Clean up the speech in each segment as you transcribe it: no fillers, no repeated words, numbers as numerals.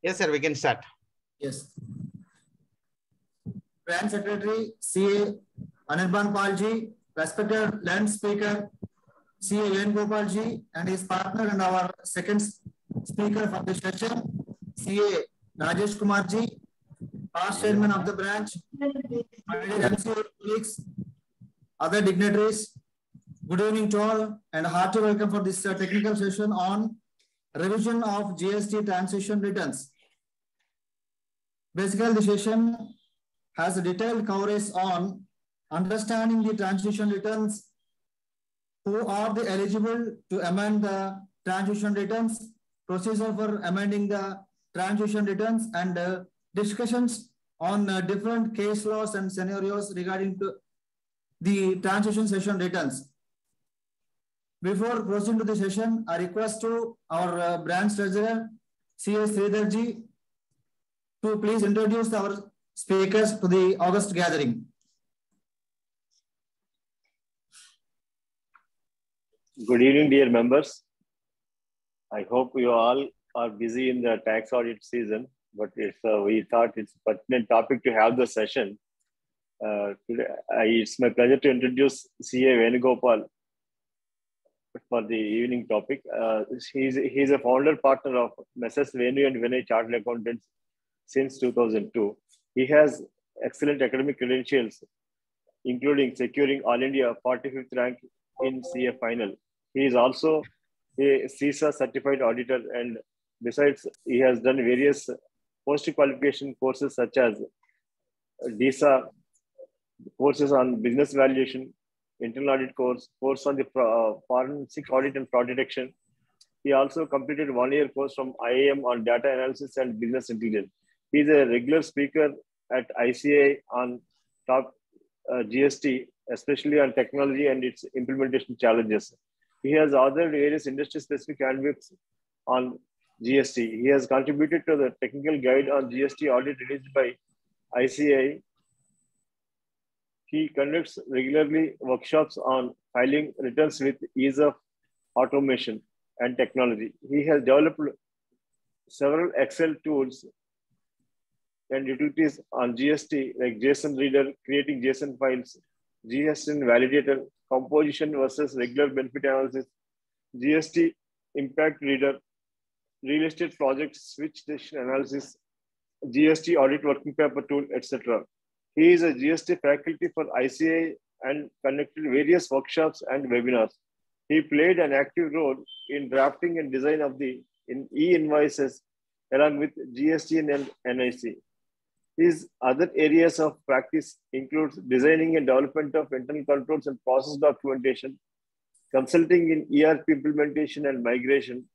Yes, sir, we can start. Yes. Branch Secretary CA Anirban Palji, respected land speaker CA Venugopal ji, and his partner and our second speaker for the session, CA Rajesh Kumar ji, past chairman of the branch, my dear MCA colleagues, other dignitaries. Good evening to all and hearty welcome for this technical session on revision of GST transition returns. Basically, the session has a detailed coverage on understanding the transition returns, who are the eligible to amend the transition returns, procedure for amending the transition returns, and discussions on different case laws and scenarios regarding to the transition session returns. Before proceeding to the session, I request to our branch treasurer, C.S. Sridharji, to please introduce our speakers to the August gathering. Good evening, dear members. I hope you all are busy in the tax audit season, but we thought it's a pertinent topic to have the session. Today, it's my pleasure to introduce CA Venugopal for the evening topic. He's a founder partner of Messrs. Venu and Vinay Chartered Accountants since 2002. He has excellent academic credentials, including securing All India 45th rank in CA final. He is also a CISA certified auditor, and besides, he has done various post-qualification courses such as DISA, courses on business valuation, internal audit course on the forensic audit and fraud detection. He also completed 1-year course from IIM on data analysis and business intelligence. He is a regular speaker at ICA on top GST, especially on technology and its implementation challenges. He has authored various industry-specific handbooks on GST. He has contributed to the technical guide on GST audit released by ICA. He conducts regularly workshops on filing returns with ease of automation and technology. He has developed several Excel tools and utilities on GST, like JSON Reader, creating JSON files, GST Validator, composition versus regular benefit analysis, GST Impact Reader, real estate project switch decision analysis, GST Audit Working Paper Tool, etc. He is a GST faculty for ICA and conducted various workshops and webinars. He played an active role in drafting and design of the e-invoices along with GST and NIC. His other areas of practice includes designing and development of internal controls and process documentation, consulting in ERP implementation and migration,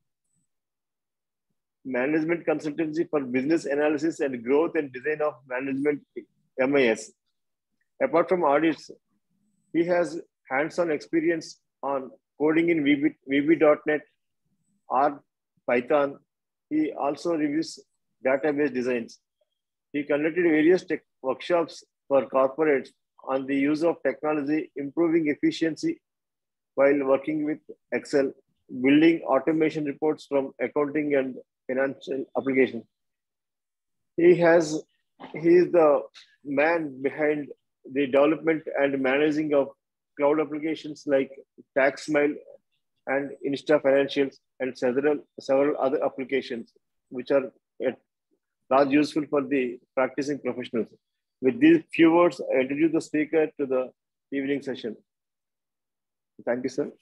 management consultancy for business analysis and growth and design of management MIS. Apart from audits, he has hands-on experience on coding in VB.NET or Python. He also reviews database designs. He conducted various tech workshops for corporates on the use of technology, improving efficiency while working with Excel, building automation reports from accounting and financial applications. He is the man behind the development and managing of cloud applications like TaxSmile and Insta Financials and several other applications, which are large useful for the practicing professionals. With these few words, I introduce the speaker to the evening session. Thank you, sir.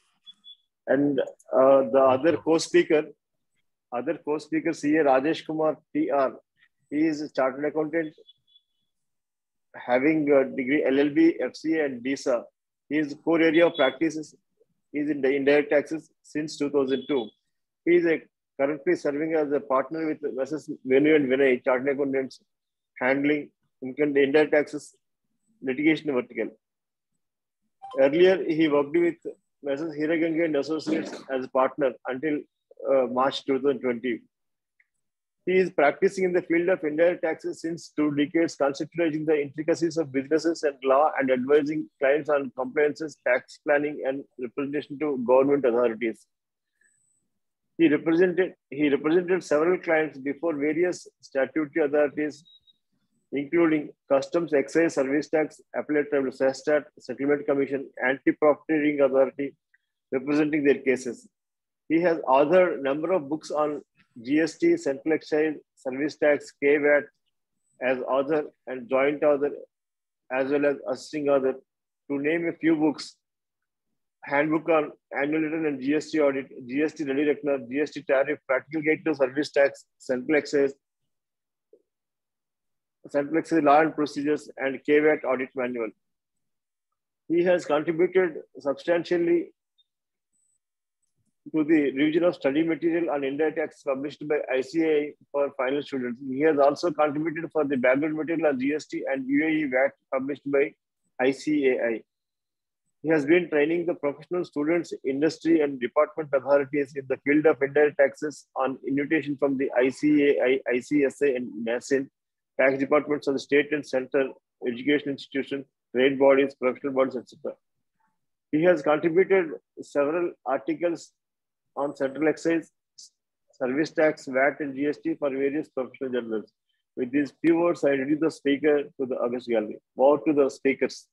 And the other co-speaker, CA Rajesh Kumar TR. He is a chartered accountant, having a degree LLB, FCA, and DISA. His core area of practice is in the indirect taxes since 2002. He is currently serving as a partner with Messrs. Venu and Vinay Chartered Accountants, handling indirect taxes litigation vertical. Earlier, he worked with Messrs. Hiraganga and Associates as a partner until March 2020. He is practicing in the field of indirect taxes since 2 decades, conceptualizing the intricacies of businesses and law and advising clients on compliances, tax planning, and representation to government authorities. He represented several clients before various statutory authorities, including Customs, Excise, Service Tax, Appellate Tribunal, SESTAT, Settlement Commission, Anti-Profiteering Authority, representing their cases. He has authored a number of books on GST, Central Excise, Service Tax, KVAT as author and joint author, as well as assisting author. To name a few books: Handbook on Annual Return and GST Audit, GST Ready Reckoner, GST Tariff, Practical Guide to Service Tax, Central Excise Law and Procedures, and KVAT Audit Manual. He has contributed substantially to the revision of study material on indirect tax published by ICAI for final students. He has also contributed for the background material on GST and UAE VAT published by ICAI. He has been training the professional students, industry, and department authorities in the field of indirect taxes on invitation from the ICAI, ICSA, and NASIN, tax departments of the state and central education institutions, trade bodies, professional bodies, etc. He has contributed several articles on central excise, service tax, VAT, and GST for various professional journals. With these few words, I introduce the speaker to the August Gallery. Over to the speakers.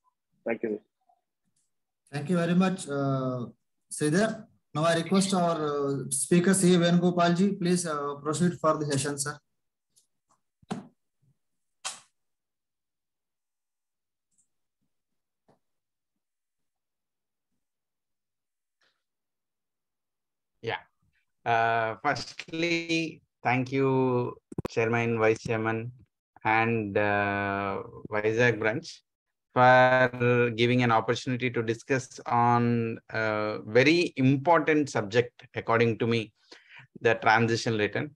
Thank you. Thank you very much, Sridhar. Now I request our speaker, C. Venugopal ji, please proceed for the session, sir. Yeah. Firstly, thank you, Chairman, Vice Chairman, and Vizag branch for giving an opportunity to discuss on a very important subject, according to me, the transition return.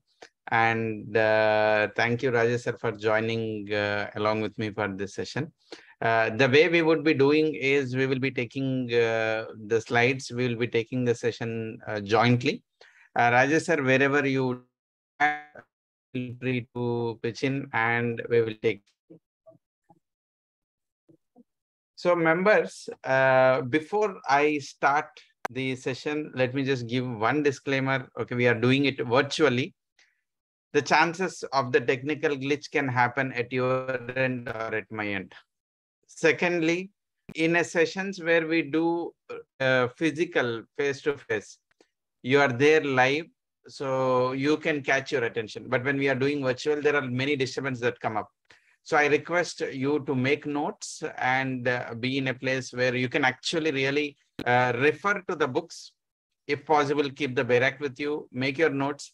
And thank you, Rajesh sir, for joining along with me for this session. The way we would be doing is we will be taking the slides, we will be taking the session jointly. Rajesh sir, wherever you feel free to pitch in and we will take. So members, before I start the session, let me just give one disclaimer. Okay, we are doing it virtually. The chances of the technical glitch can happen at your end or at my end. Secondly, in a sessions where we do physical face-to-face, you are there live, so you can catch your attention. But when we are doing virtual, there are many disturbances that come up. So I request you to make notes and be in a place where you can actually really refer to the books. If possible, keep the Bayrak with you, make your notes,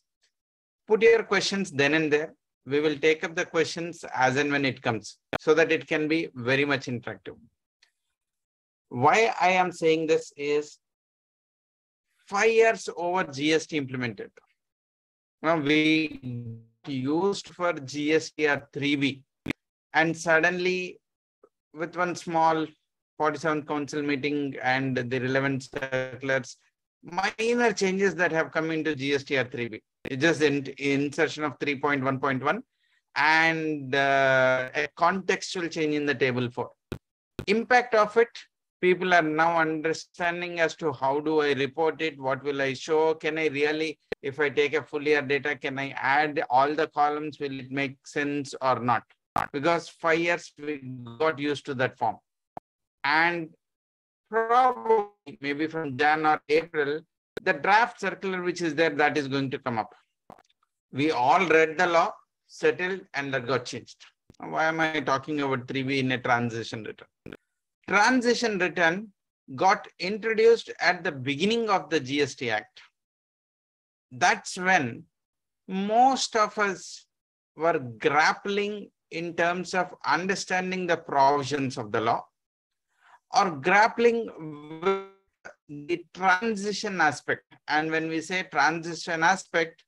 put your questions then and there. We will take up the questions as and when it comes so that it can be very much interactive. Why I am saying this is 5 years over GST implemented. Now we used for GST 3B. And suddenly, with one small 47th council meeting and the relevant circulars, minor changes that have come into GST 3B. It's just insertion of 3.1.1 and a contextual change in the table 4. Impact of it, people are now understanding as to how do I report it, what will I show, can I really, if I take a full year data, can I add all the columns, will it make sense or not? Because 5 years we got used to that form. And probably maybe from Jan or April, the draft circular which is there, that is going to come up. We all read the law, settled, and that got changed. Why am I talking about 3B in a transition return? Transition return got introduced at the beginning of the GST Act. That's when most of us were grappling in terms of understanding the provisions of the law or grappling with the transition aspect. And when we say transition aspect,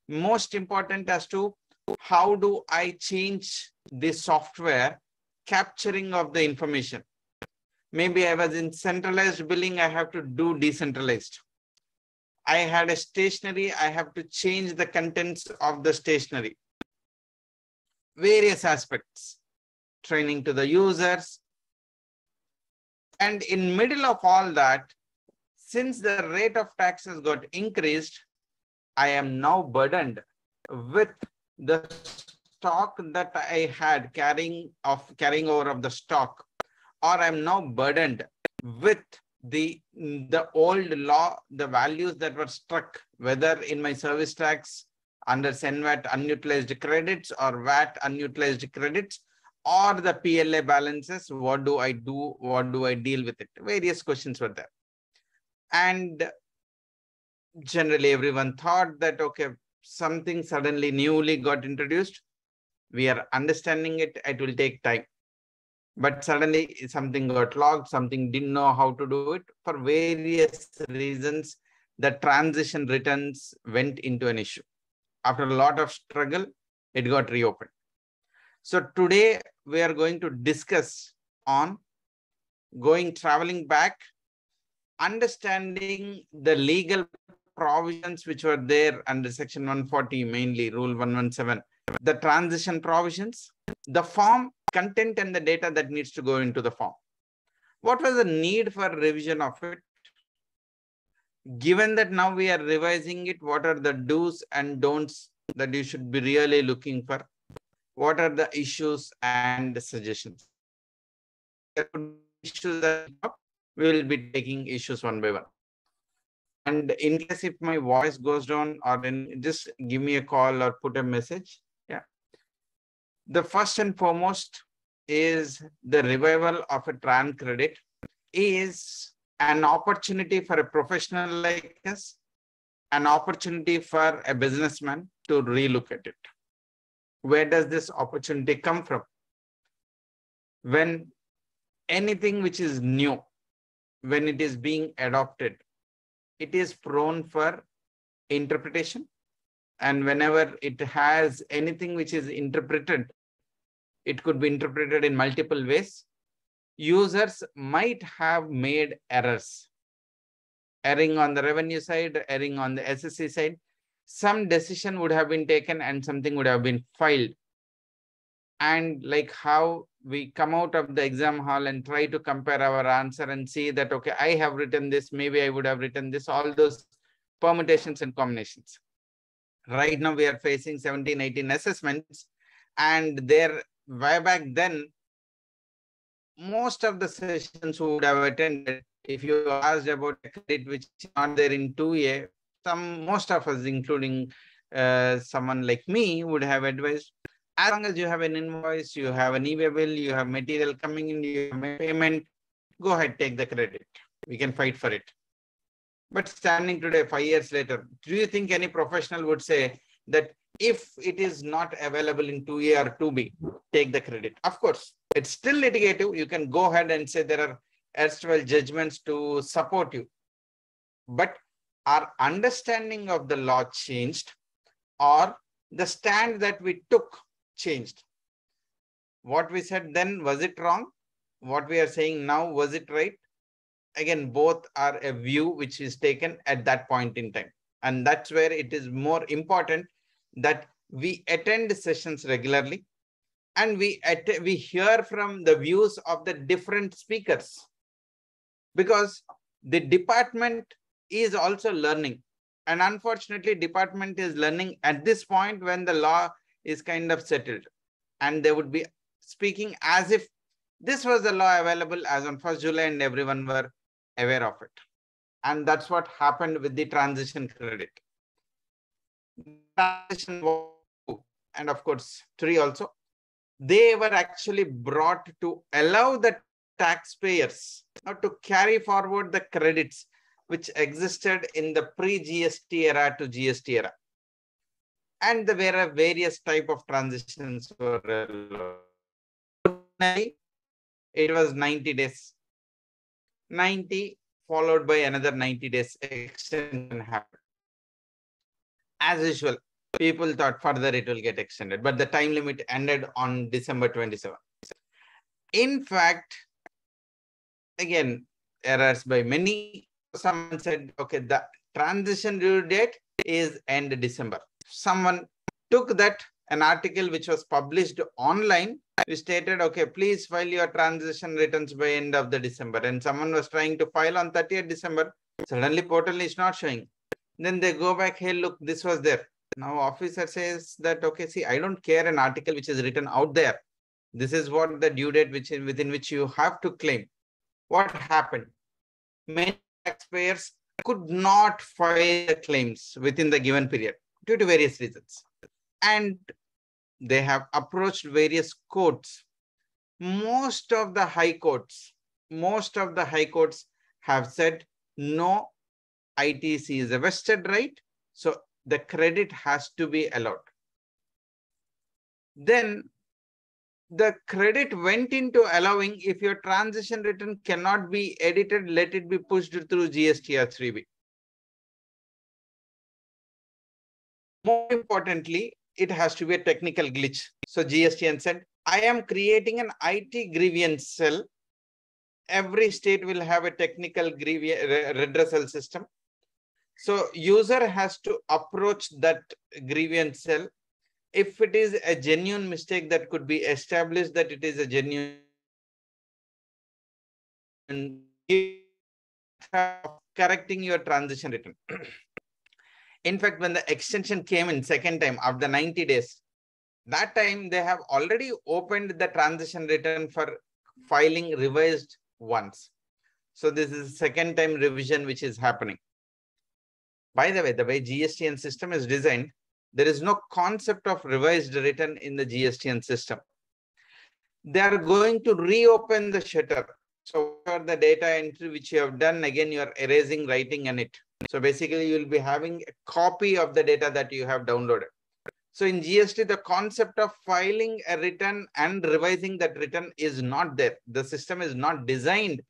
most important as to how do I change the software capturing of the information. Maybe I was in centralized billing, I have to do decentralized. I had a stationery, I have to change the contents of the stationery. Various aspects, training to the users. And in middle of all that, since the rate of taxes got increased, I am now burdened with the stock that I had carrying over of the stock, or I'm now burdened with the old law, the values that were struck, whether in my service tax under SENVAT unutilized credits or VAT unutilized credits, or the PLA balances. What do I do? What do I deal with it? Various questions were there. And generally everyone thought that, okay, something suddenly newly got introduced. We are understanding it. It will take time. But suddenly something got logged, something didn't know how to do it. For various reasons, the transition returns went into an issue. After a lot of struggle, it got reopened. So today we are going to discuss on traveling back, understanding the legal provisions which were there under section 140, mainly rule 117, the transition provisions, the form, content and the data that needs to go into the form. What was the need for revision of it? Given that now we are revising it, what are the do's and don'ts that you should be really looking for? What are the issues and suggestions? There could be issues that we will be taking issues one by one. And in case if my voice goes down, or just give me a call or put a message. Yeah. The first and foremost is the revival of a TRAN credit is an opportunity for a professional like us, an opportunity for a businessman to relook at it. Where does this opportunity come from? When anything which is new, when it is being adopted, it is prone for interpretation. And whenever it has anything which is interpreted, it could be interpreted in multiple ways. Users might have made errors, erring on the revenue side, erring on the SSC side. Some decision would have been taken and something would have been filed. And like how we come out of the exam hall and try to compare our answer and see that, okay, I have written this, maybe I would have written this, all those permutations and combinations. Right now we are facing 17, 18 assessments, and there, way back then, most of the sessions who would have attended, if you asked about a credit which is not there in 2A, most of us, including someone like me, would have advised, as long as you have an invoice, you have an e-way bill, you have material coming in, you have payment, go ahead, take the credit. We can fight for it. But standing today, 5 years later, do you think any professional would say that if it is not available in 2A or 2B, take the credit? Of course, it's still litigative. You can go ahead and say there are erstwhile judgments to support you. But our understanding of the law changed, or the stand that we took changed. What we said then, was it wrong? What we are saying now, was it right? Again, both are a view which is taken at that point in time. And that's where it is more important that we attend sessions regularly and we hear from the views of the different speakers, because the department is also learning. And unfortunately, department is learning at this point when the law is kind of settled. And they would be speaking as if this was the law available as on 1st July and everyone were aware of it. And that's what happened with the transition credit. Transition 2 and of course 3 also, they were actually brought to allow the taxpayers to carry forward the credits which existed in the pre-GST era to GST era. And there were various type of transitions were allowed. It was 90 days. 90 followed by another 90 days extension happened. As usual, people thought further it will get extended, but the time limit ended on December 27. In fact, again, errors by many. Someone said, okay, the transition due date is end December. Someone took that, an article which was published online, we stated, okay, please file your transition returns by end of the December. And someone was trying to file on 30th December. Suddenly portal is not showing. Then they go back, hey, look, this was there. Now officer says that, okay, see, I don't care an article which is written out there. This is what the due date within which you have to claim. What happened? Many taxpayers could not file the claims within the given period due to various reasons. And they have approached various courts. Most of the high courts have said, no, ITC is a vested right. So the credit has to be allowed. Then the credit went into allowing, if your transition return cannot be edited, let it be pushed through GST or 3B. More importantly, it has to be a technical glitch. So GSTN said, I am creating an IT grievance cell. Every state will have a technical redressal system. So user has to approach that grievance cell. If it is a genuine mistake that could be established that it is a genuine correcting your transition return. In fact, when the extension came in second time after 90 days, that time they have already opened the transition return for filing revised once. So this is the second time revision which is happening. By the way GSTN system is designed, there is no concept of revised return in the GSTN system. They are going to reopen the shutter. So for the data entry which you have done, again, you are erasing, writing on it. So basically you will be having a copy of the data that you have downloaded. So in GST, the concept of filing a return and revising that return is not there. The system is not designed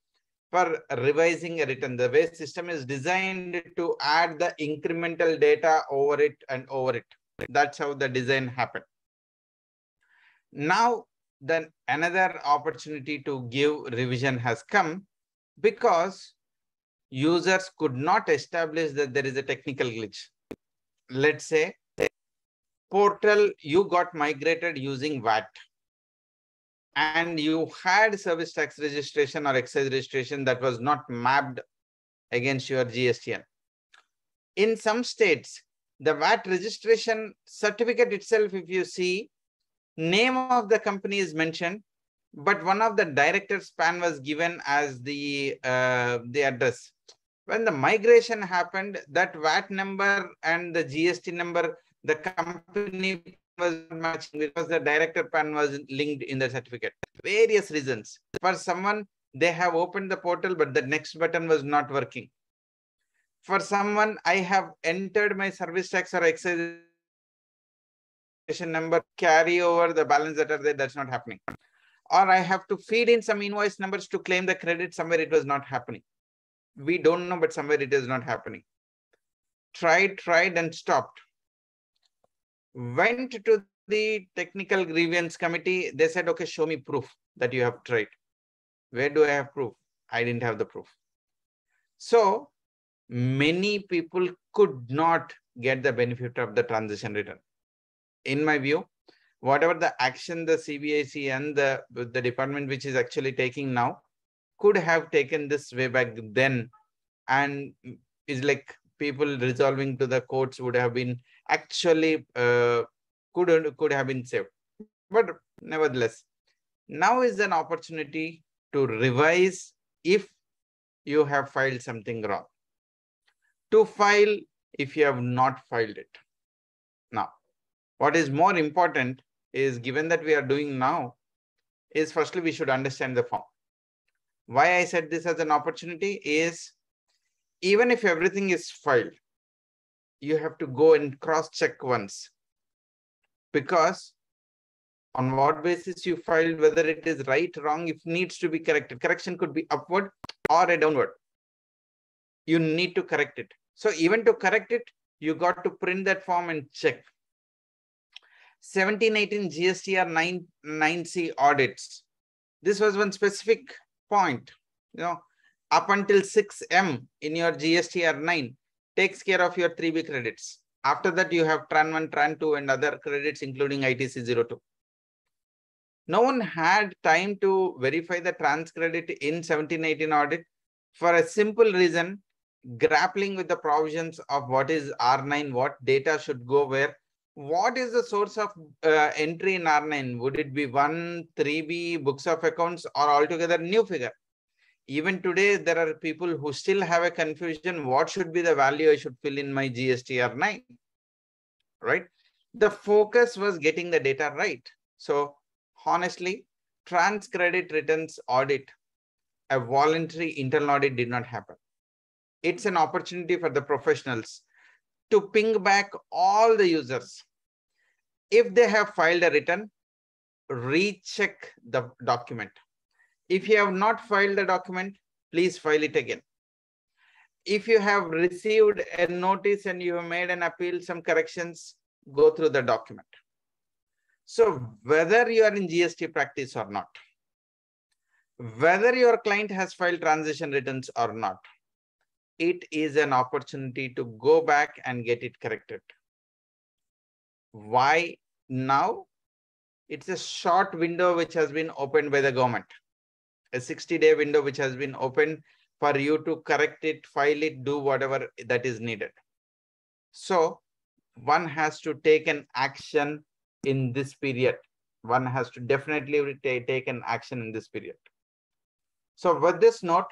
for revising a return. The way system is designed to add the incremental data over it and over it. That's how the design happened. Now, then another opportunity to give revision has come because users could not establish that there is a technical glitch. Let's say portal, you got migrated using VAT and you had service tax registration or excise registration that was not mapped against your GSTN. In some states, the VAT registration certificate itself, if you see, name of the company is mentioned, but one of the director's PAN was given as the address. When the migration happened, that VAT number and the GST number, the company was not matching because the director PAN was linked in the certificate. Various reasons. For someone, they have opened the portal, but the next button was not working. For someone, I have entered my service tax or excise number, carry over the balance that are there, that's not happening. Or I have to feed in some invoice numbers to claim the credit, somewhere it was not happening. We don't know, but somewhere it is not happening. Tried and stopped. Went to the technical grievance committee. They said, okay, show me proof that you have tried. Where do I have proof? I didn't have the proof. So many people could not get the benefit of the transition return. In my view, whatever the action the CBIC and the department which is actually taking now could have taken this way back then, and is like people resolving to the courts would have been actually could have been saved. But nevertheless, now is an opportunity to revise if you have filed something wrong. To file if you have not filed it. Now, what is more important is, given that we are doing now, is firstly we should understand the form. Why I said this as an opportunity is, even if everything is filed, you have to go and cross-check once. Because on what basis you filed, whether it is right, wrong, if needs to be corrected. Correction could be upward or a downward. You need to correct it. So even to correct it, you got to print that form and check. 1718 GSTR 9C audits. This was one specific point. Up until 6M in your GSTR 9 takes care of your 3B credits. After that, you have Tran 1, Tran 2 and other credits, including ITC 02. No one had time to verify the trans credit in 1718 audit for a simple reason. grappling with the provisions of what is R9, what data should go where, what is the source of entry in R9? Would it be 1, 3B, books of accounts, or altogether new figure? Even today, there are people who still have a confusion. What should be the value I should fill in my GST R9? Right? The focus was getting the data right. So honestly, trans credit returns audit, a voluntary internal audit did not happen. It's an opportunity for the professionals to ping back all the users. If they have filed a return, recheck the document. If you have not filed the document, please file it again. If you have received a notice and you have made an appeal, some corrections, go through the document. So whether you are in GST practice or not, whether your client has filed transition returns or not, it is an opportunity to go back and get it corrected. Why now? It's a short window which has been opened by the government, a 60-day window which has been opened for you to correct it, file it, do whatever that is needed. So one has to take an action in this period. One has to definitely take an action in this period. So with this note,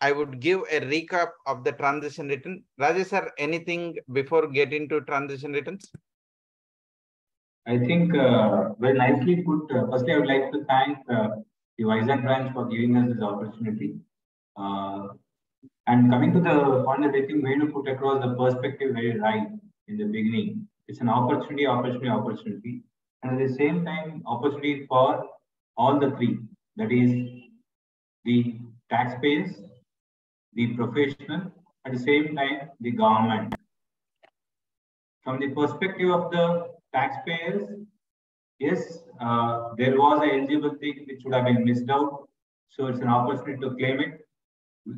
I would give a recap of the transition return. Rajesh sir, anything before getting to transition returns? I think very nicely put. Firstly, I would like to thank the Vizag branch for giving us this opportunity. And coming to the point that I think Venu put across the perspective very right in the beginning. It's an opportunity, opportunity, opportunity. And at the same time, opportunity for all the three. That is the taxpayers, the professional, at the same time, the government. From the perspective of the taxpayers, yes, there was an eligible thing which would have been missed out. So it's an opportunity to claim it.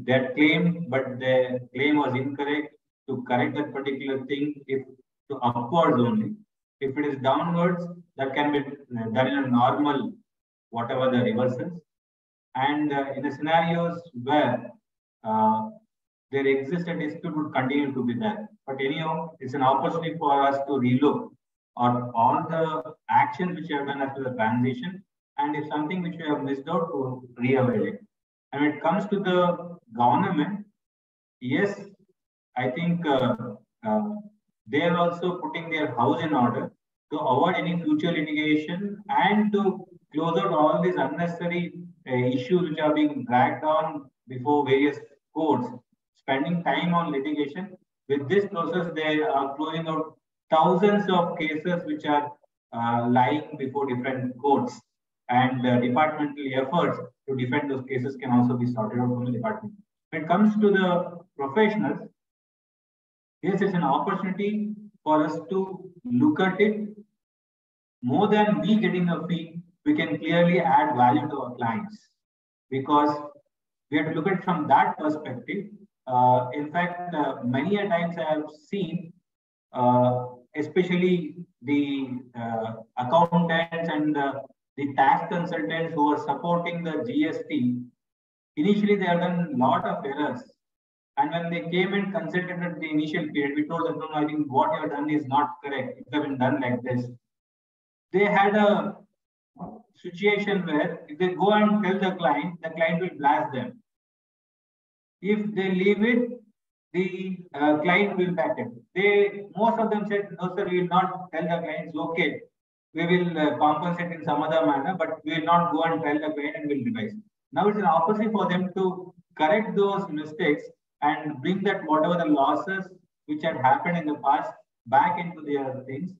That claim, but the claim was incorrect. To correct that particular thing, if to upwards only. If it is downwards, that can be done in a normal, whatever the reversals. And in the scenarios where there exists a dispute would continue to be there. But anyhow, it's an opportunity for us to relook on all the actions which we have done after the transition, and if something which we have missed out, to re-avail it. And when it comes to the government, yes, I think they are also putting their house in order to avoid any future litigation and to close out all these unnecessary issues which are being dragged on before various courts, spending time on litigation. With this process, they are closing out thousands of cases which are lying before different courts, and departmental efforts to defend those cases can also be sorted out from the department. When it comes to the professionals, yes, it's an opportunity for us to look at it. More than we getting a fee, we can clearly add value to our clients, because we have to look at it from that perspective. In fact, many a times I have seen, especially the accountants and the tax consultants who are supporting the GST, initially they have done a lot of errors. And when they came and consulted at the initial period, we told them, no, I think what you have done is not correct. It has been done like this. They had a situation where if they go and tell the client will blast them. If they leave it, the client will back it. Most of them said, no, sir, we will not tell the clients, okay, we will compensate in some other manner, but we will not go and tell the client and will revise. Now it's an opportunity for them to correct those mistakes and bring that whatever the losses which had happened in the past back into their things,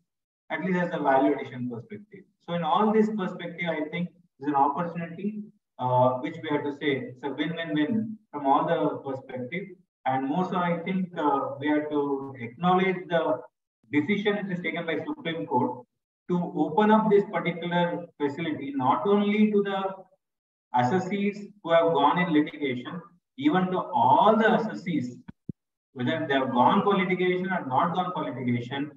at least as a value addition perspective. So in all this perspective, I think it's an opportunity which we have to say it's a win-win-win from all the perspective. And more so, I think we have to acknowledge the decision which is taken by Supreme Court to open up this particular facility, not only to the assessees who have gone in litigation, even to all the assessees, whether they have gone for litigation or not gone for litigation,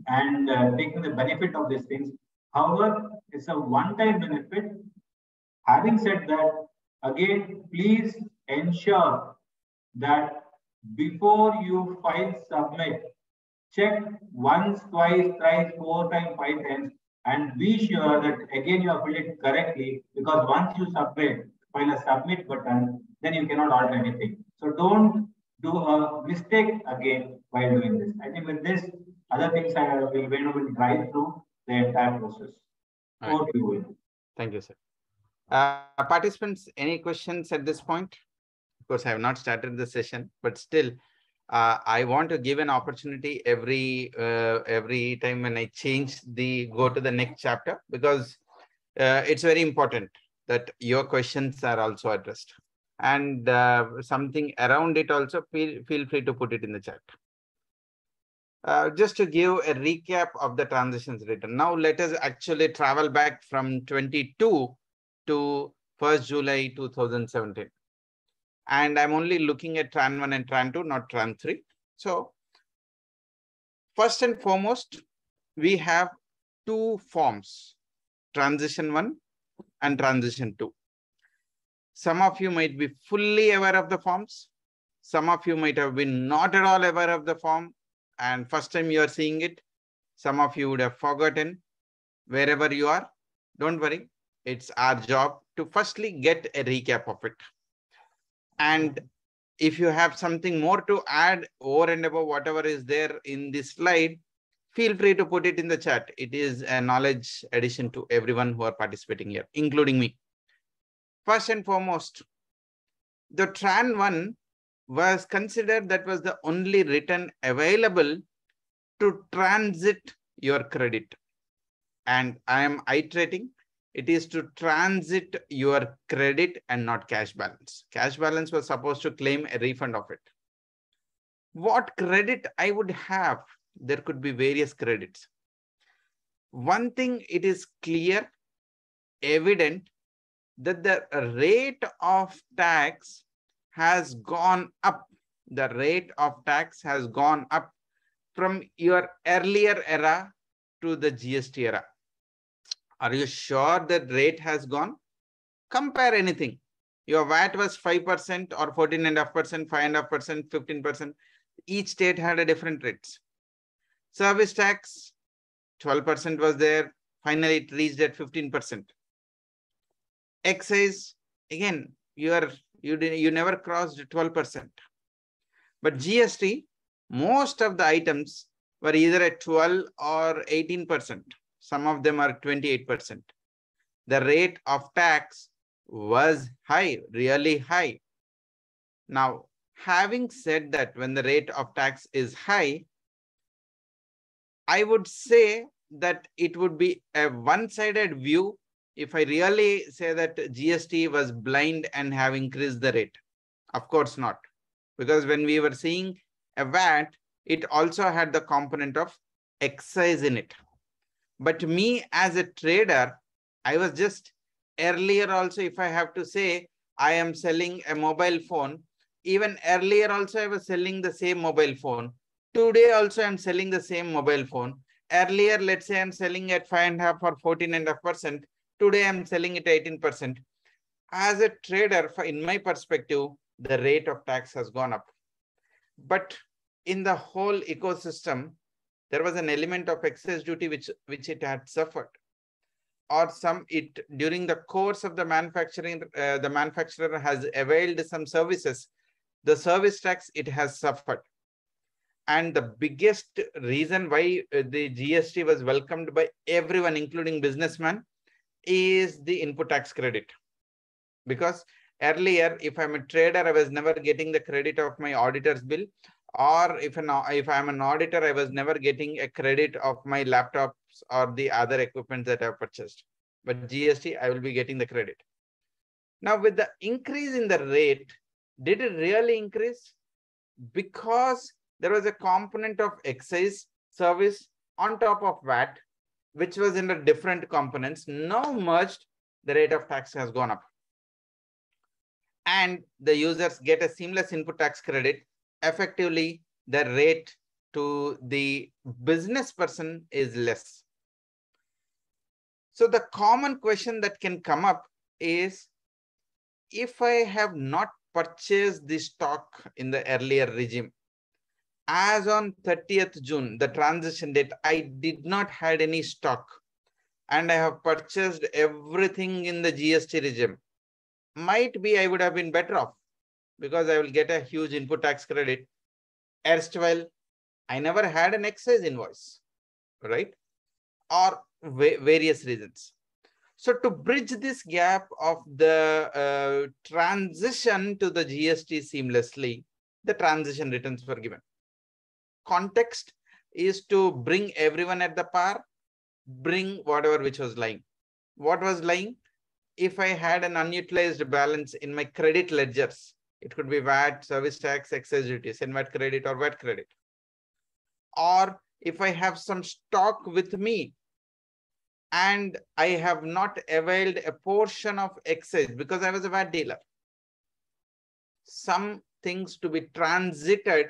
and taking the benefit of these things. However, it's a one-time benefit. Having said that, again, please ensure that before you file submit, check once, twice, thrice, 4 times, 5 times, and be sure that again you have filled it correctly, because once you submit, file a submit button, then you cannot alter anything. So don't do a mistake again while doing this. I think with this, other things I will drive through the entire process. Over to you, Venu. Thank you, sir. Participants, any questions at this point? Of course, I have not started the session, but still, I want to give an opportunity every time when I go to the next chapter, because it's very important that your questions are also addressed, and something around it also, feel free to put it in the chat. Just to give a recap of the transitions written. Now let us actually travel back from 22 to 1st July 2017. And I'm only looking at Tran 1 and Tran 2, not Tran 3. So first and foremost, we have two forms, Transition 1 and Transition 2. Some of you might be fully aware of the forms. Some of you might have been not at all aware of the form, and first time you are seeing it. Some of you would have forgotten. Wherever you are, don't worry. It's our job to firstly get a recap of it. And if you have something more to add over and above whatever is there in this slide, feel free to put it in the chat. It is a knowledge addition to everyone who are participating here, including me. First and foremost, the Tran 1 was considered that was the only written available to transit your credit. And I am iterating. It is to transit your credit and not cash balance. Cash balance was supposed to claim a refund of it. What credit I would have? There could be various credits. One thing, it is clear, evident, that the rate of tax has gone up. The rate of tax has gone up from your earlier era to the GST era. Are you sure that rate has gone? Compare anything. Your VAT was 5% or 14.5%, 5.5%, 15%. Each state had a different rates. Service tax, 12% was there. Finally, it reached at 15%. Excise, again, you never crossed 12%. But GST, most of the items were either at 12 or 18%. Some of them are 28%. The rate of tax was high, really high. Now, having said that, when the rate of tax is high, I would say that it would be a one-sided view if I really say that GST was blind and have increased the rate. Of course not. Because when we were seeing a VAT, it also had the component of excise in it. But me as a trader, I was just earlier also, if I have to say, I am selling a mobile phone. Even earlier also, I was selling the same mobile phone. Today also, I'm selling the same mobile phone. Earlier, let's say I'm selling at 5.5 or 14.5%. Today, I'm selling it 18%. As a trader, in my perspective, the rate of tax has gone up. But in the whole ecosystem, there was an element of excess duty which it had suffered. Or during the course of the manufacturing, the manufacturer has availed some services. The service tax, it has suffered. And the biggest reason why the GST was welcomed by everyone, including businessmen, is the input tax credit. Because earlier, if I'm a trader, I was never getting the credit of my auditor's bill. Or if I'm an auditor, I was never getting a credit of my laptops or the other equipment that I've purchased. But GST, I will be getting the credit. Now, with the increase in the rate, did it really increase? Because there was a component of excise service on top of VAT, which was in the different components. Now merged, the rate of tax has gone up. And the users get a seamless input tax credit. Effectively, the rate to the business person is less. So the common question that can come up is, if I have not purchased the stock in the earlier regime. As on 30th June, the transition date, I did not had any stock and I have purchased everything in the GST regime. Might be I would have been better off because I will get a huge input tax credit. Erstwhile, I never had an excise invoice, right? Or various reasons. So to bridge this gap of the transition to the GST seamlessly, the transition returns were given. Context is to bring everyone at the par, bring whatever which was lying. What was lying? If I had an unutilized balance in my credit ledgers, it could be VAT, service tax, excise duties, VAT credit or VAT credit. Or if I have some stock with me and I have not availed a portion of excise because I was a VAT dealer. Some things to be transited.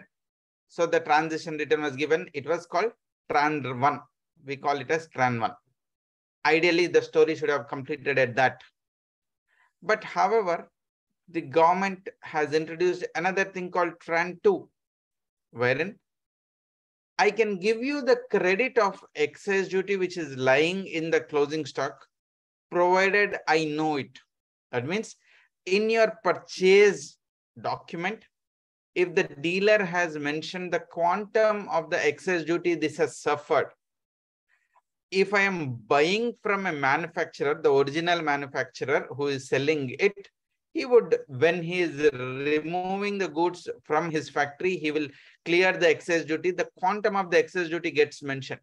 So the transition return was given. It was called Tran 1. We call it as Tran 1. Ideally, the story should have completed at that. But however, the government has introduced another thing called Tran 2, wherein I can give you the credit of excise duty which is lying in the closing stock, provided I know it. That means in your purchase document, if the dealer has mentioned the quantum of the excise duty this has suffered, if I am buying from a manufacturer, the original manufacturer who is selling it, he would, when he is removing the goods from his factory, he will clear the excise duty. The quantum of the excise duty gets mentioned.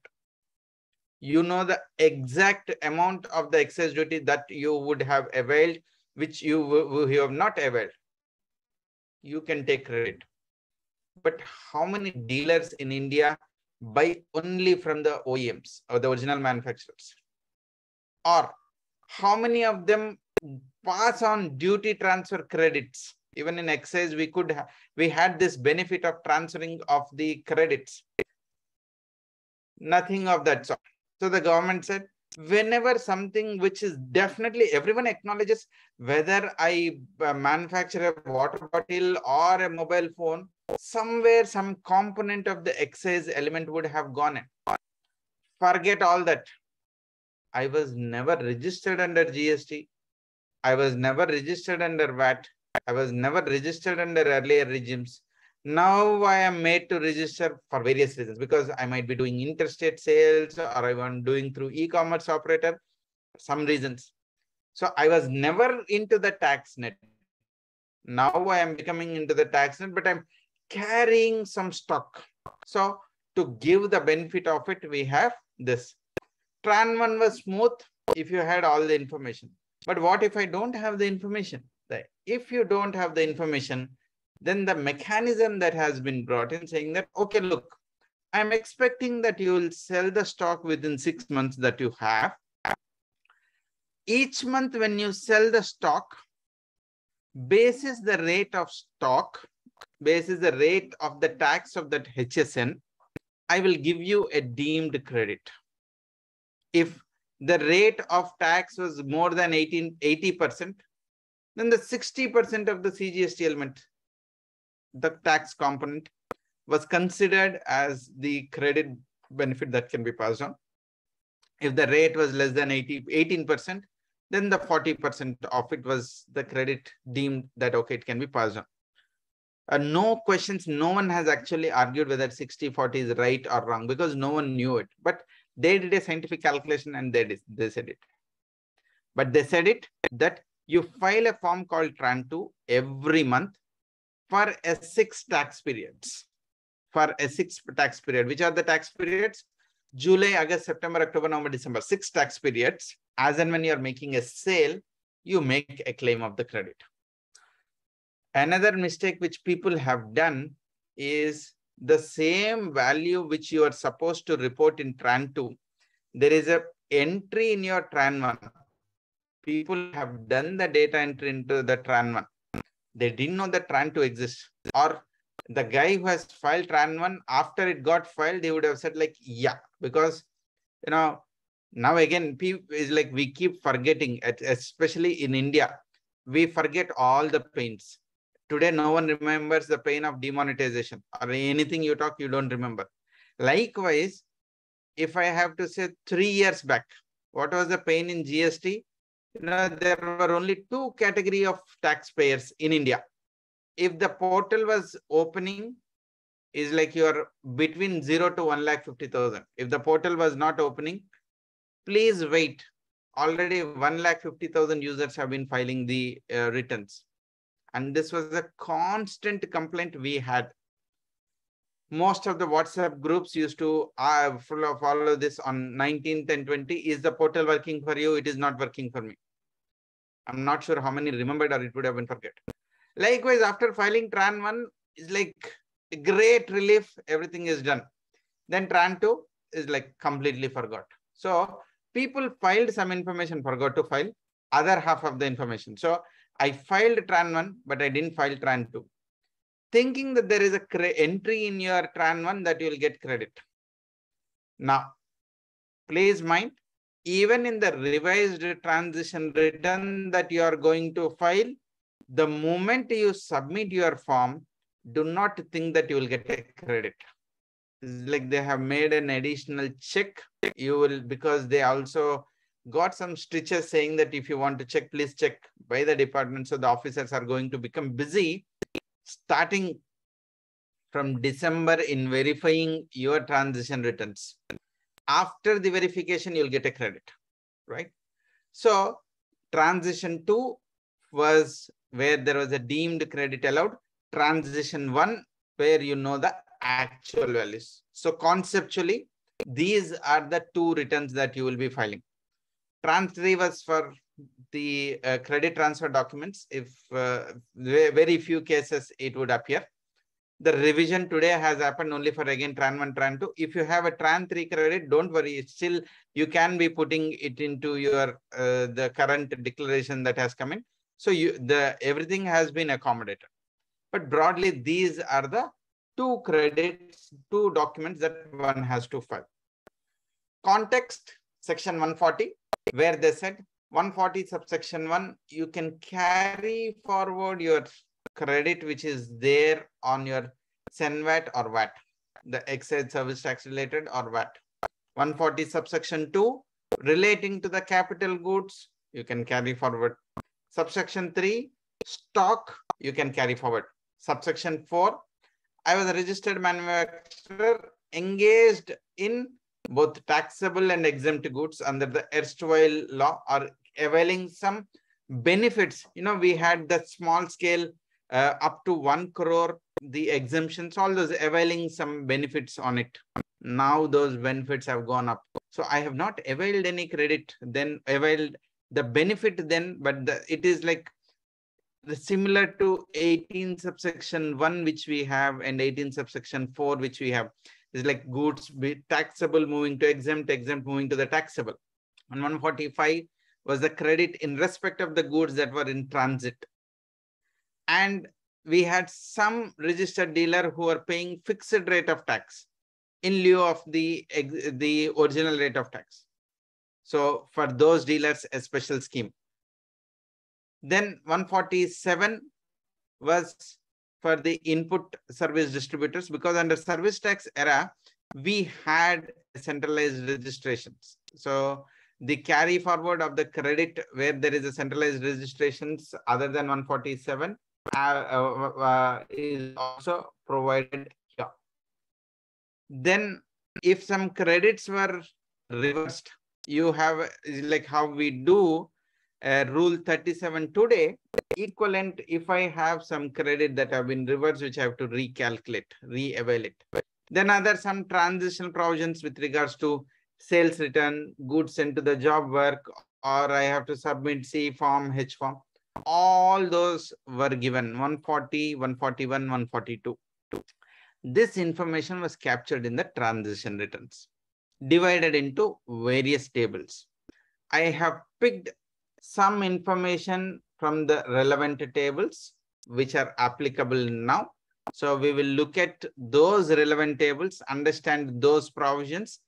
You know the exact amount of the excise duty that you would have availed, which you have not availed. You can take credit. But how many dealers in India buy only from the OEMs or the original manufacturers? Or how many of them pass on duty transfer credits? Even in excise, we had this benefit of transferring of the credits. Nothing of that sort. So the government said, whenever something which is definitely, everyone acknowledges, whether I manufacture a water bottle or a mobile phone, somewhere some component of the excise element would have gone in. Forget all that. I was never registered under GST. I was never registered under VAT. I was never registered under earlier regimes. Now I am made to register for various reasons, because I might be doing interstate sales or I am doing through e-commerce operator, some reasons. So I was never into the tax net. Now I am becoming into the tax net, but I'm carrying some stock. So to give the benefit of it, we have this. Tran 1 was smooth if you had all the information. But what if I don't have the information? If you don't have the information, then the mechanism that has been brought in saying that, okay, look, I'm expecting that you will sell the stock within 6 months that you have. Each month when you sell the stock, basis the rate of stock, basis the rate of the tax of that HSN, I will give you a deemed credit. If the rate of tax was more than 80%, then the 60% of the CGST element, the tax component, was considered as the credit benefit that can be passed on. If the rate was less than 18%, then the 40% of it was the credit deemed that, okay, it can be passed on. No questions, no one has actually argued whether 60-40 is right or wrong, because no one knew it. But they did a scientific calculation and they said it. But they said it that you file a form called Tran 2 every month for a 6 tax periods. For a 6 tax period. Which are the tax periods? July, August, September, October, November, December. 6 tax periods. As and when you are making a sale, you make a claim of the credit. Another mistake which people have done is the same value which you are supposed to report in Tran 2. There is an entry in your Tran 1. People have done the data entry into the Tran 1. They didn't know that Tran 2 exists. Or the guy who has filed Tran 1, after it got filed, he would have said like, yeah, because, you know, now again, people is like, we keep forgetting, especially in India, we forget all the pains. Today, no one remembers the pain of demonetization or anything you talk, you don't remember. Likewise, if I have to say 3 years back, what was the pain in GST? There were only 2 categories of taxpayers in India. If the portal was opening, is like you're between 0 to 1,50,000. If the portal was not opening, please wait. Already 1,50,000 users have been filing the returns. And this was a constant complaint we had. Most of the WhatsApp groups used to follow this on 19th and 20. Is the portal working for you? It is not working for me. I'm not sure how many remembered or it would have been forget. Likewise, after filing Tran 1, is like a great relief. Everything is done. Then Tran 2 is like completely forgot. So people filed some information, forgot to file other half of the information. So I filed Tran 1, but I didn't file Tran 2. Thinking that there is a entry in your Tran 1 that you will get credit. Now, please mind, even in the revised transition return that you are going to file, the moment you submit your form, do not think that you will get a credit. It's like they have made an additional check. You will, because they also got some stitches saying that if you want to check, please check by the department. So the officers are going to become busy starting from December in verifying your transition returns. After the verification, you'll get a credit, right? So transition 2 was where there was a deemed credit allowed. Transition 1, where you know the actual values. So conceptually, these are the 2 returns that you will be filing. Trans 3 was for the credit transfer documents. If very few cases it would appear. The revision today has happened only for again Tran 1, Tran 2. If you have a Tran 3 credit, don't worry. It's still, you can be putting it into your the current declaration that has come in. So everything has been accommodated. But broadly, these are the 2 credits, 2 documents that one has to file. Context, section 140, where they said 140 subsection 1, you can carry forward your credit which is there on your SENVAT or VAT, the excise service tax related or VAT. 140 subsection 2, relating to the capital goods, you can carry forward. Subsection 3, stock, you can carry forward. Subsection 4, I was a registered manufacturer engaged in both taxable and exempt goods under the erstwhile law or availing some benefits. We had the small scale up to 1 crore, the exemptions, all those availing some benefits on it. Now those benefits have gone up. So I have not availed any credit, then availed the benefit then, but it is like similar to 18 subsection 1 which we have and 18 subsection 4 which we have. Is like goods be taxable moving to exempt, exempt moving to the taxable. And 145 was the credit in respect of the goods that were in transit. And we had some registered dealer who are paying fixed rate of tax in lieu of the original rate of tax. So for those dealers, a special scheme. Then 147 was for the input service distributors, because under service tax era, we had centralized registrations. So the carry forward of the credit where there is a centralized registrations other than 147 is also provided here. Then if some credits were reversed, you have like how we do rule 37 today, equivalent if I have some credit that have been reversed, which I have to recalculate, re-avail it. Then some transitional provisions with regards to sales return, goods sent to the job work, or I have to submit C form, H form. All those were given 140, 141, 142. This information was captured in the transition returns, divided into various tables. I have picked some information from the relevant tables which are applicable now. So we will look at those relevant tables, understand those provisions,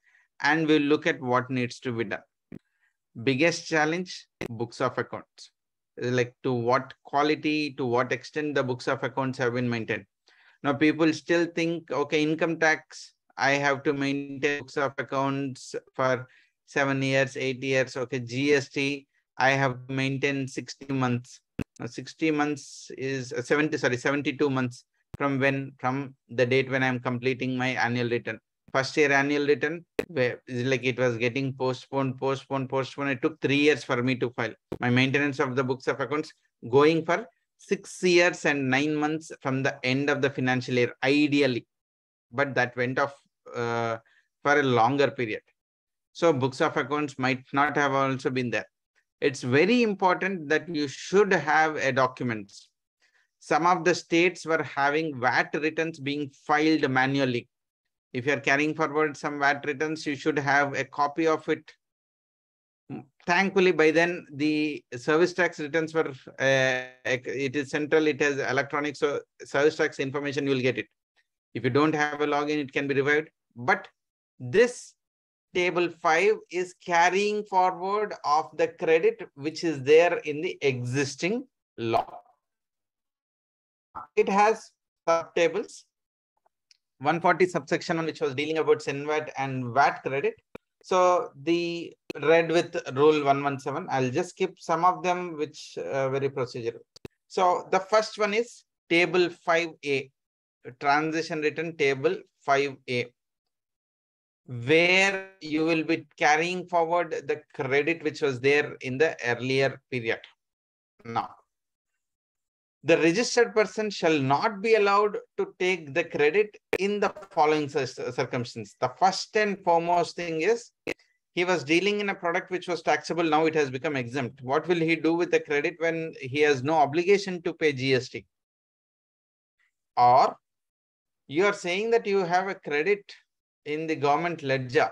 and we'll look at what needs to be done. Biggest challenge, books of accounts. like to what quality, to what extent the books of accounts have been maintained. Now people still think, okay, income tax, I have to maintain books of accounts for 7 years, 8 years. Okay, GST, I have to maintain 60 months. 60 months is 72 months from the date when I'm completing my annual return. First year annual return, where like it was getting postponed. It took 3 years for me to file my maintenance of the books of accounts, going for 6 years and 9 months from the end of the financial year, ideally. But that went off for a longer period. So books of accounts might not have also been there. It's very important that you should have a document. Some of the states were having VAT returns being filed manually. If you're carrying forward some VAT returns, you should have a copy of it. Thankfully, by then, the service tax returns were, it is central, it has electronic, so service tax information, you will get it. If you don't have a login, it can be revived. But this table 5 is carrying forward of the credit which is there in the existing law. It has subtables. 140 subsection 1, which was dealing about SENVAT and VAT credit. So the red with rule 117, I'll just skip some of them, which very procedural. So the first one is table 5A, transition return table 5A, where you will be carrying forward the credit which was there in the earlier period. Now, the registered person shall not be allowed to take the credit in the following circumstances. The first and foremost thing is, he was dealing in a product which was taxable. Now it has become exempt. What will he do with the credit when he has no obligation to pay GST? Or you are saying that you have a credit in the government ledger.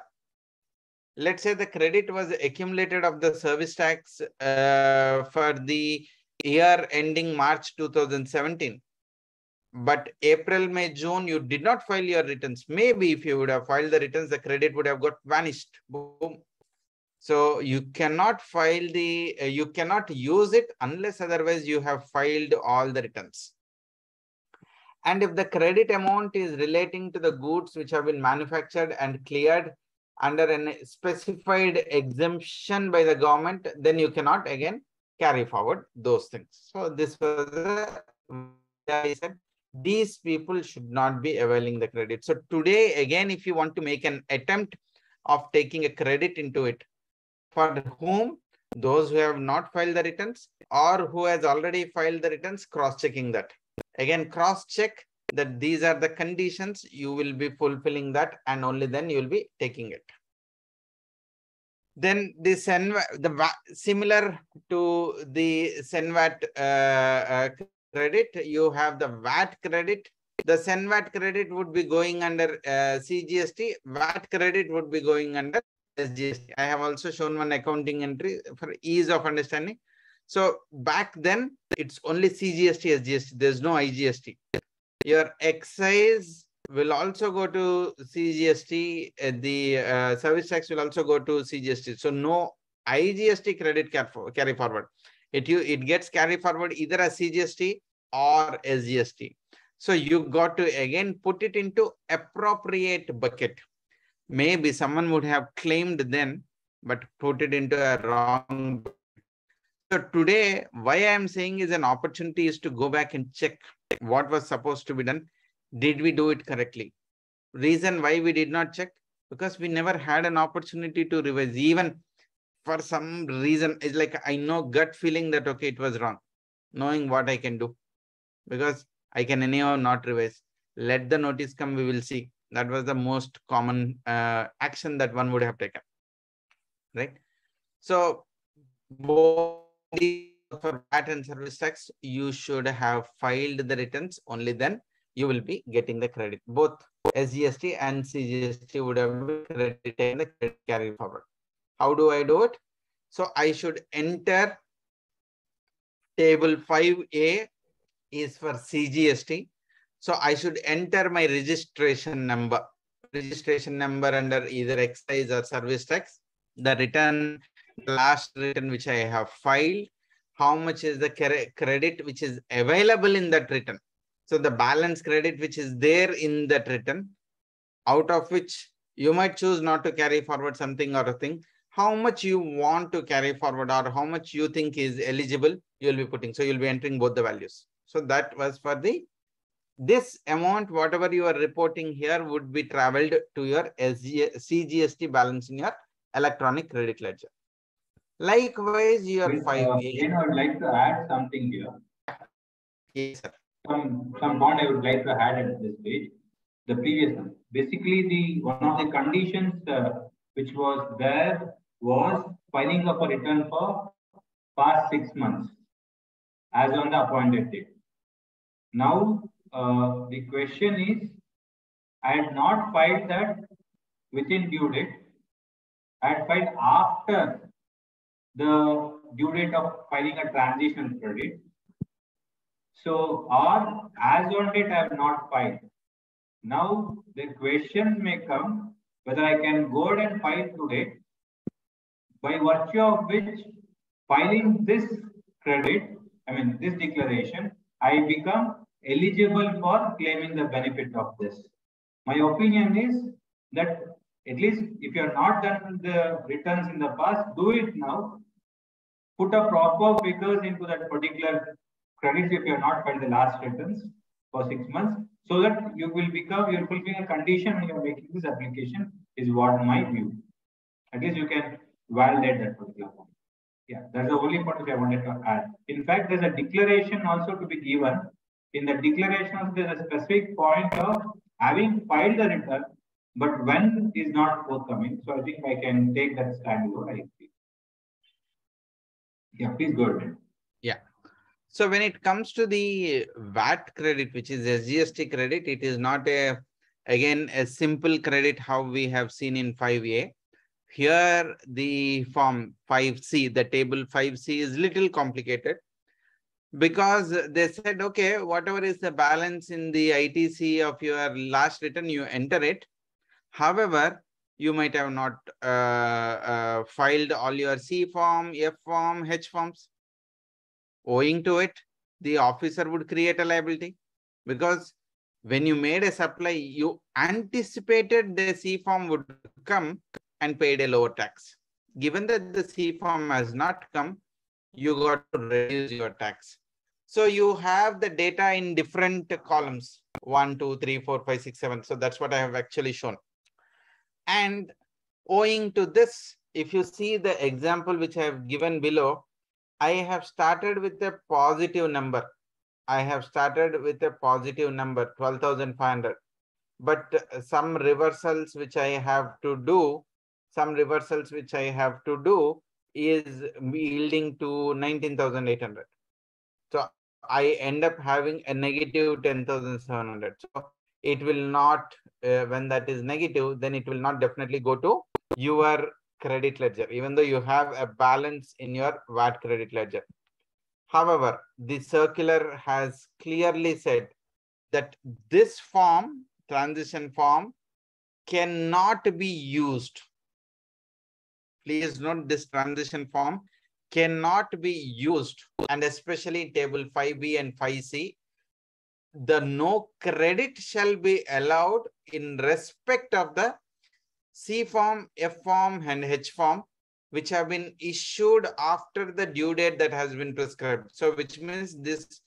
Let's say the credit was accumulated of the service tax for the year ending March 2017. But April, May, June, you did not file your returns. Maybe if you would have filed the returns, the credit would have got vanished. Boom. So you cannot file you cannot use it unless otherwise you have filed all the returns. And if the credit amount is relating to the goods which have been manufactured and cleared under a specified exemption by the government, then you cannot again carry forward those things. So this was I said, these people should not be availing the credit. So today, again, if you want to make an attempt of taking a credit into it, for whom? Those who have not filed the returns or who has already filed the returns, cross-checking that. Again, cross-check that these are the conditions, you will be fulfilling that, and only then you will be taking it. Then the SENVAT, similar to the SENVAT credit, you have the VAT credit. The SENVAT credit would be going under CGST. VAT credit would be going under SGST. I have also shown one accounting entry for ease of understanding. So back then, it's only CGST, SGST. There's no IGST. Your excise will also go to CGST. The service tax will also go to CGST. So no IGST credit carry forward. It gets carry forward either as CGST or SGST. So you got to again put it into appropriate bucket. Maybe someone would have claimed then, but put it into a wrong bucket. So today, why I am saying is an opportunity is to go back and check what was supposed to be done. Did we do it correctly? Reason why we did not check, because we never had an opportunity to revise. Even for some reason, it's like I know gut feeling that, okay, it was wrong. Knowing what I can do, because I can anyhow not revise. Let the notice come, we will see. That was the most common action that one would have taken, right? So both for VAT and service tax, you should have filed the returns. Only then you will be getting the credit. Both SGST and CGST would have been credited and the credit carried forward. How do I do it? So I should enter table 5A is for CGST. So I should enter my registration number under either excise or service tax, the return, the last return which I have filed, how much is the credit which is available in that return. So the balance credit which is there in that return, out of which you might choose not to carry forward something or a thing, how much you want to carry forward or how much you think is eligible, you'll be putting. So you'll be entering both the values. So that was for this amount, whatever you are reporting here would be traveled to your CGST balance in your electronic credit ledger. Likewise, your 5A. I would like to add something here. Yes, sir. Some point I would like to add at this stage. The previous one. Basically, one of the conditions which was there was filing of a return for past 6 months as on the appointed date. Now, the question is, I had not filed that within due date. I had filed after the due date of filing a transition credit. So, or as on date, I have not filed. Now, the question may come whether I can go ahead and file today, by virtue of which filing this credit, this declaration, I become eligible for claiming the benefit of this. My opinion is that at least if you have not done the returns in the past, do it now. Put a proper figures into that particular credits if you have not filed the last returns for 6 months, so that you will become, you're fulfilling a condition when you're making this application, is what my view. At least you can validate that particular point. Yeah, that's the only point which I wanted to add. In fact, there's a declaration also to be given. In the declaration, there's a specific point of having filed the return, but when is not forthcoming. So I think I can take that stand over. Yeah, please go ahead. Yeah. So when it comes to the VAT credit, which is SGST credit, it is not again a simple credit how we have seen in 5A. Here, the form 5C, the table 5C is little complicated, because they said, okay, whatever is the balance in the ITC of your last return, you enter it. However, you might have not filed all your C form, F form, H forms. Owing to it, the officer would create a liability, because when you made a supply, you anticipated the C form would come and paid a lower tax. Given that the C form has not come, you got to reduce your tax. So you have the data in different columns, 1, 2, 3, 4, 5, 6, 7. So that's what I have actually shown. And owing to this, if you see the example which I have given below, I have started with a positive number. I have started with a positive number, 12,500. But some reversals which I have to do, is yielding to 19,800. So I end up having a negative 10,700. So it will not, when that is negative, then it will not definitely go to your credit ledger, even though you have a balance in your VAT credit ledger. However, the circular has clearly said that this form, transition form, cannot be used. Please note, this transition form cannot be used, and especially table 5B and 5C, the no credit shall be allowed in respect of the C form, F form, and H form, which have been issued after the due date that has been prescribed. So which means this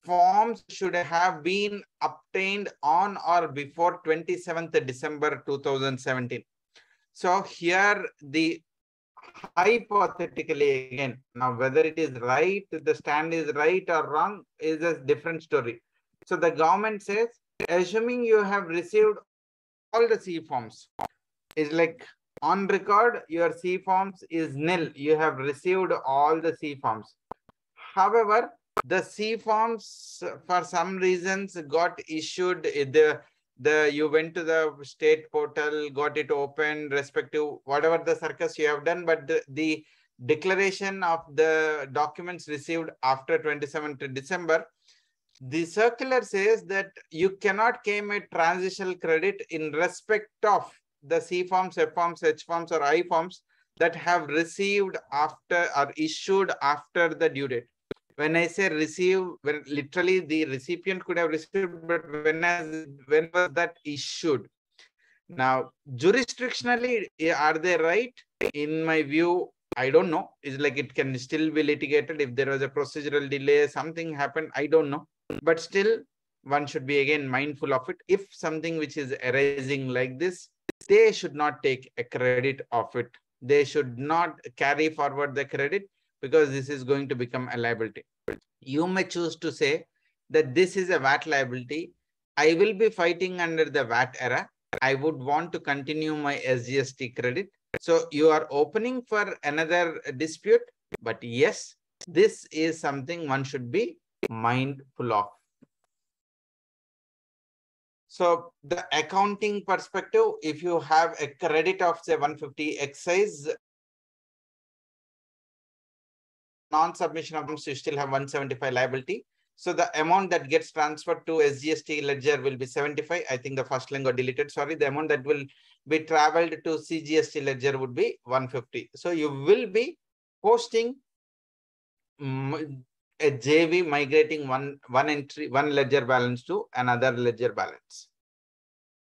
forms should have been obtained on or before 27th December 2017. So here the hypothetically, again, now whether it is right, the stand is right or wrong is a different story. So the government says, assuming you have received all the C forms, is like on record, your C forms is nil. You have received all the C forms. However, the C forms for some reasons got issued, you went to the state portal, got it open, respective whatever the circus you have done, but the declaration of the documents received after 27th December, the circular says that you cannot claim a transitional credit in respect of the C forms, F forms, H forms, or I forms that have received after or issued after the due date. When I say receive, when literally the recipient could have received, but when was that issued? Now, jurisdictionally, are they right? In my view, I don't know. It's like it can still be litigated. If there was a procedural delay, something happened, I don't know. But still, one should be again mindful of it. If something which is arising like this, they should not take a credit of it. They should not carry forward the credit because this is going to become a liability. You may choose to say that this is a VAT liability. I will be fighting under the VAT era. I would want to continue my SGST credit. So you are opening for another dispute, but yes, this is something one should be mindful of. So the accounting perspective, if you have a credit of say 150 excise, non-submission of you still have 175 liability. So the amount that gets transferred to SGST ledger will be 75. I think the first line got deleted. Sorry, the amount that will be traveled to CGST ledger would be 150. So you will be posting a JV migrating one entry, one ledger balance to another ledger balance.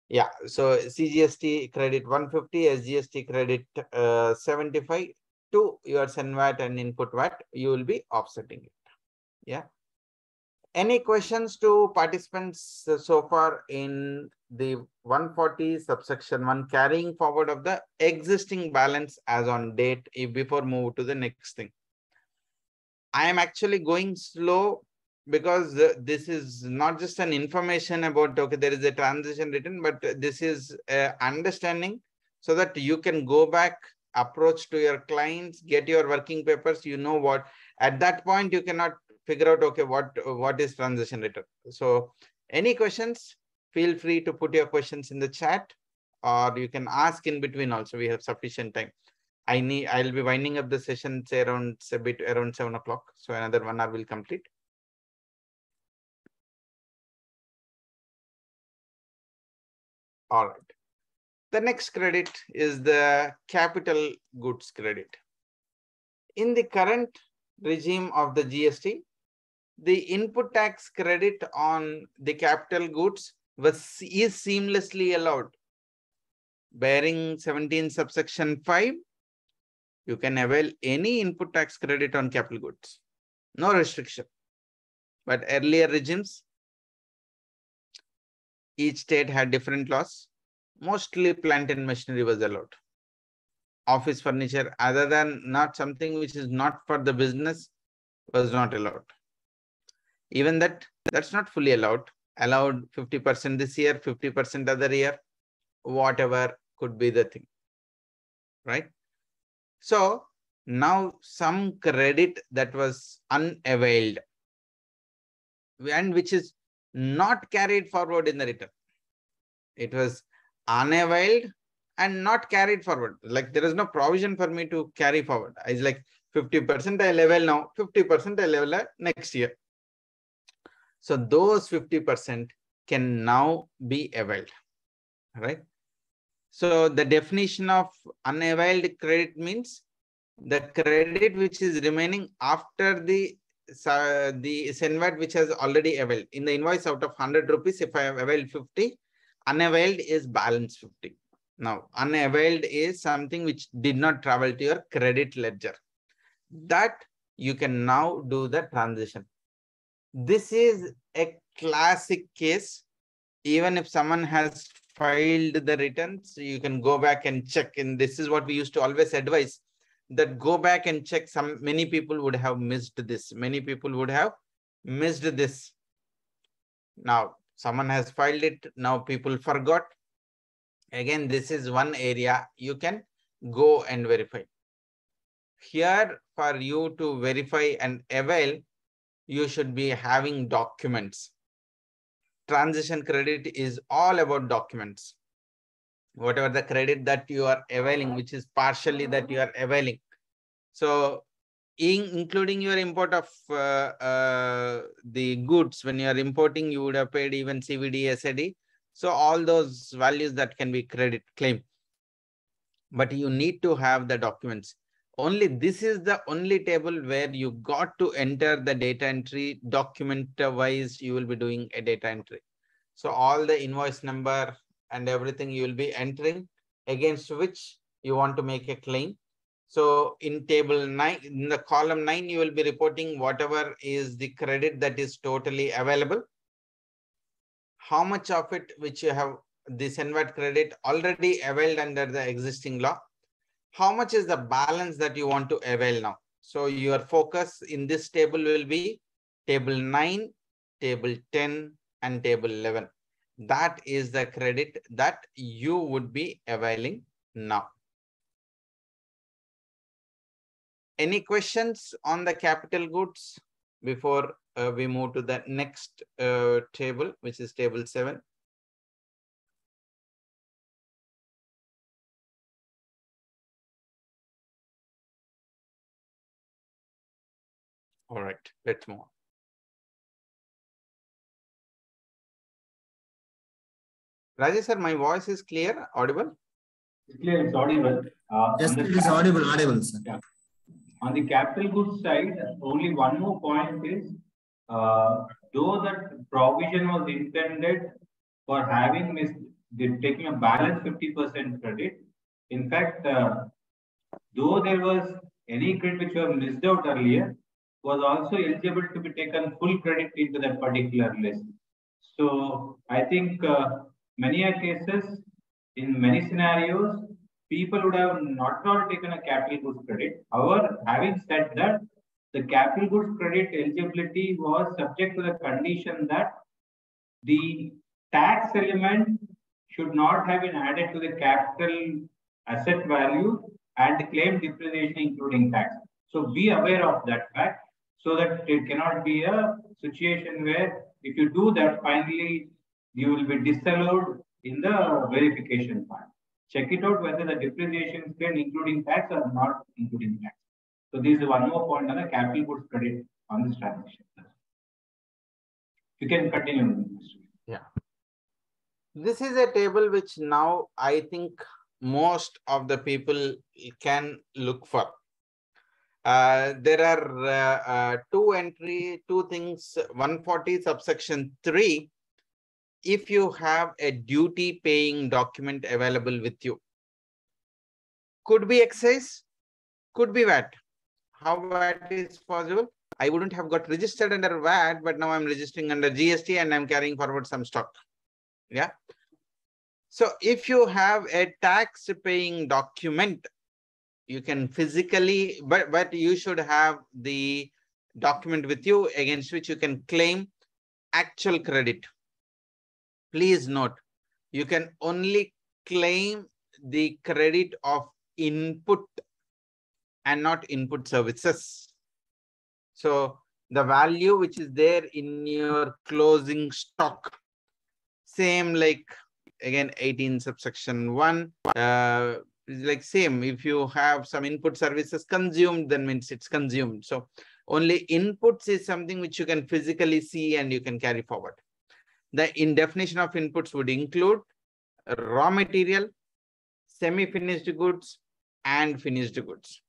Yeah, so CGST credit 150, SGST credit 75 to your SENVAT and input VAT, you will be offsetting it. Yeah. Any questions to participants so far in the 140 subsection 1 carrying forward of the existing balance as on date before move to the next thing? I am actually going slow because this is not just an information about, okay, there is a transition written, but this is understanding so that you can go back, approach to your clients, get your working papers, you know what, at that point you cannot figure out, okay, what is transition written. So any questions, feel free to put your questions in the chat or you can ask in between also, we have sufficient time. I'll be winding up the session say around 7 o'clock. So another 1 hour will complete. All right. The next credit is the capital goods credit. In the current regime of the GST, the input tax credit on the capital goods is seamlessly allowed. Bearing 17 subsection 5, you can avail any input tax credit on capital goods. No restriction. But earlier regimes, each state had different laws. Mostly plant and machinery was allowed. Office furniture, other than not something which is not for the business, was not allowed. Even that's not fully allowed. Allowed 50% this year, 50% other year, whatever could be the thing, right? So now some credit that was unavailed and which is not carried forward in the return. It was unavailed and not carried forward. Like there is no provision for me to carry forward. It's like 50% I level now, 50% I level next year. So those 50% can now be availed, right? So the definition of unavailed credit means the credit which is remaining after the SENVAT which has already availed. In the invoice out of 100 rupees, if I have availed 50, unavailed is balance 50. Now, unavailed is something which did not travel to your credit ledger. That you can now do the transition. This is a classic case. Even if someone has filed the returns, you can go back and check. And this is what we used to always advise, that go back and check. Many people would have missed this. Many people would have missed this. Now, someone has filed it. Now people forgot. Again, this is one area you can go and verify. Here, for you to verify and avail, you should be having documents. Transition credit is all about documents. Whatever the credit that you are availing, which is partially that you are availing. So, including your import of the goods, when you are importing, you would have paid even CVD, SAD. So all those values that can be credit claim. but you need to have the documents. Only this is the only table where you got to enter the data entry document wise. You will be doing a data entry. So all the invoice number and everything you will be entering against which you want to make a claim. So in table 9, in the column 9, you will be reporting whatever is the credit that is totally available. How much of it which you have this NVAT credit already availed under the existing law. How much is the balance that you want to avail now? So your focus in this table will be table 9, table 10, and table 11. That is the credit that you would be availing now. Any questions on the capital goods before we move to the next table, which is table 7? All right, let's move on. Rajesh sir, my voice is clear, audible? It's clear, it's audible. Yes, it is audible, sir. Yeah. On the capital goods side, only one more point is, though that provision was intended for having taking a balance 50% credit, in fact, though there was any credit which was missed out earlier, was also eligible to be taken full credit into that particular list. So I think many cases, in many scenarios, people would have not taken a capital goods credit. However, having said that, the capital goods credit eligibility was subject to the condition that the tax element should not have been added to the capital asset value and claim depreciation including tax. So be aware of that fact so that it cannot be a situation where if you do that, finally you will be disallowed in the verification part. Check it out whether the depreciation is claimed including tax or not including tax. So this is one more point on the capital goods credit on this transaction. You can continue. Yeah. This is a table which now I think most of the people can look for. There are two things, 140 subsection 3. If you have a duty paying document available with you, could be excise, could be VAT. How VAT is possible? I wouldn't have got registered under VAT, but now I'm registering under GST and I'm carrying forward some stock. Yeah. So if you have a tax paying document, you can physically, but you should have the document with you against which you can claim actual credit. Please note, you can only claim the credit of input and not input services. So the value which is there in your closing stock, same like again 18 subsection 1, like same, if you have some input services consumed, then means it's consumed. So only inputs is something which you can physically see and you can carry forward. The definition of inputs would include raw material, semi-finished goods, and finished goods.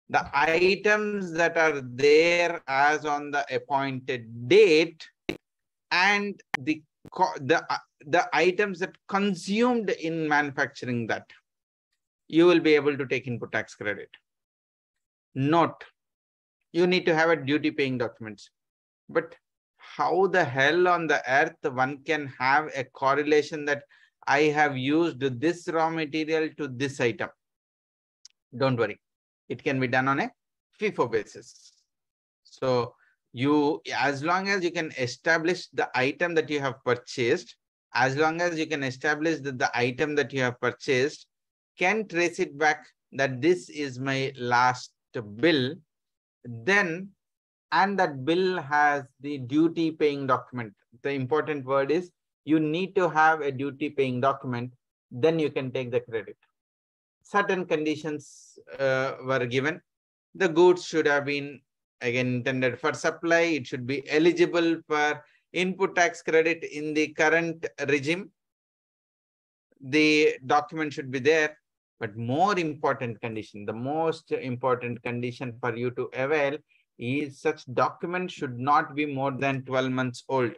The items that are there as on the appointed date and the items that consumed in manufacturing that, you will be able to take input tax credit. Note, you need to have a duty paying documents. But how the hell on the earth one can have a correlation that I have used this raw material to this item? Don't worry. It can be done on a FIFO basis. So you, as long as you can establish the item that you have purchased, as long as you can establish that the item that you have purchased can trace it back that this is my last bill, then, and that bill has the duty paying document. The important word is you need to have a duty paying document, then you can take the credit. Certain conditions were given. The goods should have been again intended for supply. It should be eligible for input tax credit in the current regime. The document should be there. But more important condition, the most important condition for you to avail is such document should not be more than 12 months old.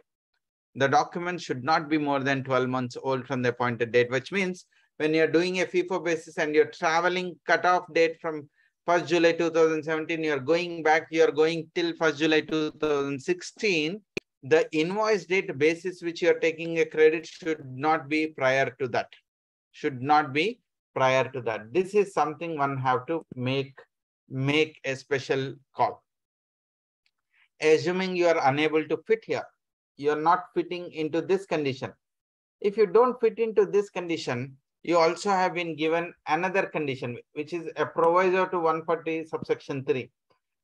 The document should not be more than 12 months old from the appointed date, which means when you're doing a FIFO basis and you're traveling cutoff date from 1st July 2017, you're going back, you're going till 1st July 2016, the invoice date basis which you're taking a credit should not be prior to that. Should not be prior to that. This is something one have to make a special call. Assuming you are unable to fit here, you're not fitting into this condition. If you don't fit into this condition, you also have been given another condition, which is a proviso to 140 subsection 3,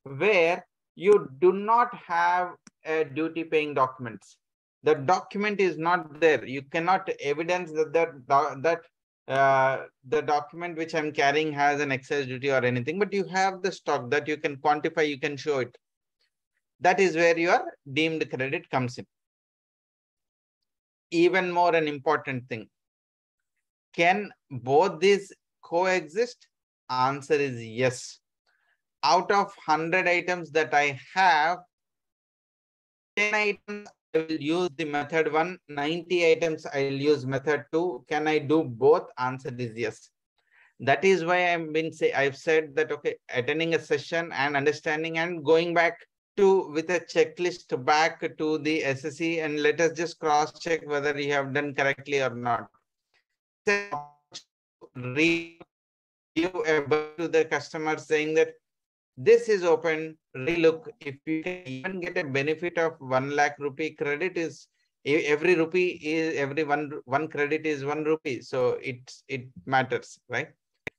where you do not have a duty paying documents. The document is not there. You cannot evidence that the document which I'm carrying has an excise duty or anything, but you have the stock that you can quantify, you can show it. That is where your deemed credit comes in. Even more an important thing. Can both these coexist? Answer is yes. Out of 100 items that I have, 10 items I will use the method 1, 90 items I will use method 2. Can I do both? Answer is yes. That is why I've said that, okay, attending a session and understanding and going back with a checklist back to the SSE, and let us just cross check whether you have done correctly or not. Give a buzz to the customer saying that this is open, relook. If you can even get a benefit of 1 lakh rupee credit, is every rupee is every one credit is 1 rupee. So it matters, right?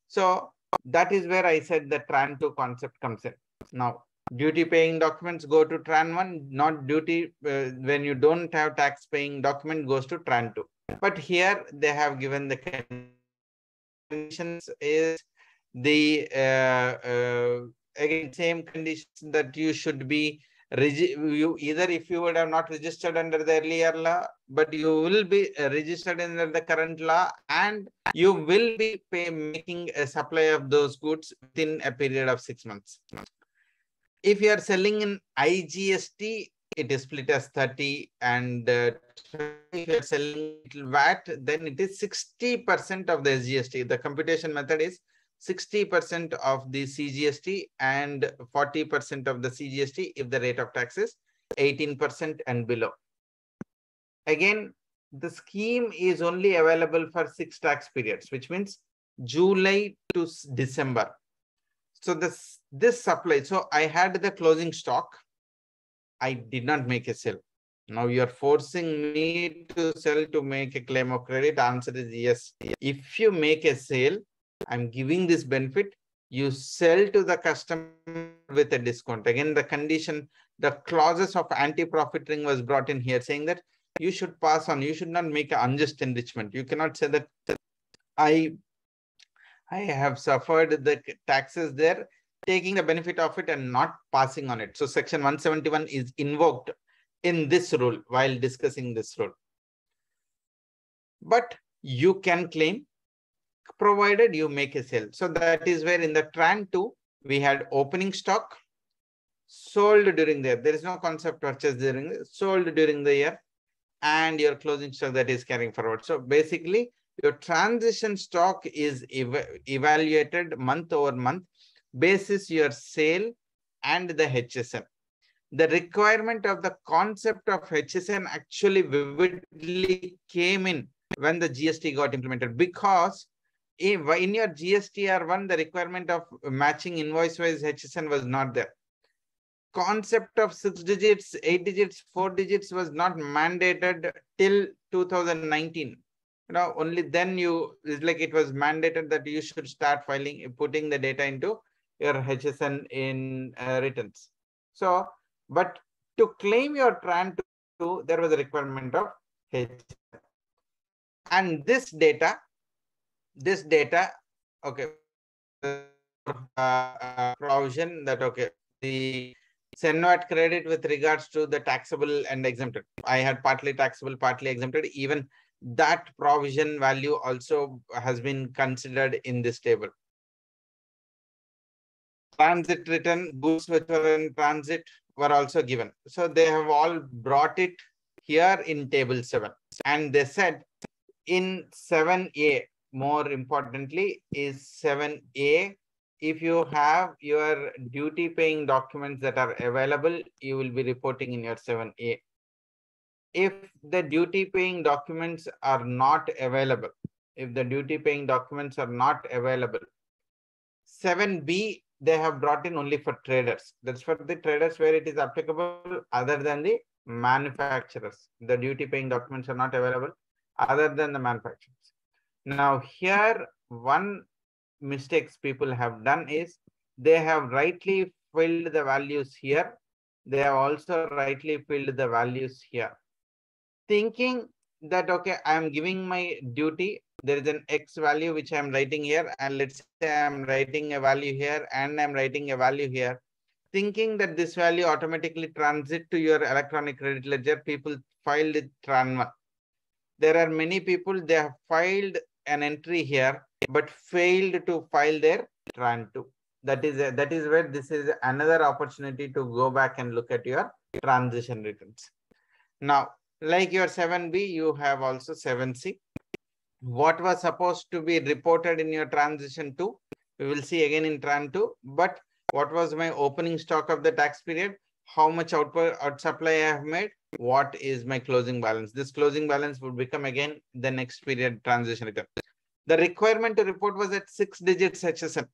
So that is where I said the TRAN 2 concept comes in. Now, duty paying documents go to TRAN 1, not duty when you don't have tax paying document goes to TRAN 2. But here they have given the conditions is the again same conditions that you should be either if you would have not registered under the earlier law, but you will be registered under the current law, and you will be making a supply of those goods within a period of 6 months. If you are selling in IGST, it is split as 30, and if you are selling VAT, then it is 60% of the SGST. The computation method is 60% of the CGST and 40% of the CGST if the rate of tax is 18% and below. Again, the scheme is only available for 6 tax periods, which means July to December. So this supply, so I had the closing stock. I did not make a sale. Now you are forcing me to sell to make a claim of credit. Answer is yes. If you make a sale, I'm giving this benefit. You sell to the customer with a discount. Again, the condition, the clauses of anti-profiteering was brought in here, saying that you should pass on. You should not make an unjust enrichment. You cannot say that I have suffered the taxes there, taking the benefit of it and not passing on it. So section 171 is invoked in this rule while discussing this rule. But you can claim provided you make a sale. So that is where in the TRAN 2, we had opening stock, sold during the year. There is no concept purchase sold during the year, and your closing stock that is carrying forward. So basically, your transition stock is evaluated month over month basis your sale and the HSN. The requirement of the concept of HSN actually vividly came in when the GST got implemented, because in your GSTR1, the requirement of matching invoice-wise HSN was not there. Concept of 6 digits, 8 digits, 4 digits was not mandated till 2019. Only then it was mandated that you should start putting the data into your HSN in returns. So, but to claim your TRAN 2, there was a requirement of HSN. And this data, okay, provision that, okay, the SENVAT credit with regards to the taxable and exempted. I had partly taxable, partly exempted. Even that provision value also has been considered in this table. Transit return, goods which were in transit were also given. So they have all brought it here in table 7. And they said in 7A, more importantly, is 7A. If you have your duty paying documents that are available, you will be reporting in your 7A. If the duty paying documents are not available, 7B, they have brought in only for traders. That's for the traders where it is applicable other than the manufacturers. The duty paying documents are not available other than the manufacturers. Now here, one mistakes people have done is they have rightly filled the values here. They have also rightly filled the values here, thinking that, okay, I am giving my duty. There is an X value which I am writing here, and let's say I am writing a value here and I'm writing a value here, thinking that this value automatically transit to your electronic credit ledger. People filed it Tran1. There are many people, they have filed an entry here, but failed to file their Tran2. That is where this is another opportunity to go back and look at your transition returns. Now, like your 7B, you have also 7C. What was supposed to be reported in your transition 2, we will see again in Tran 2. But what was my opening stock of the tax period? How much output out supply I have made? What is my closing balance? This closing balance would become again the next period transition return. The requirement to report was at 6 digits HSN.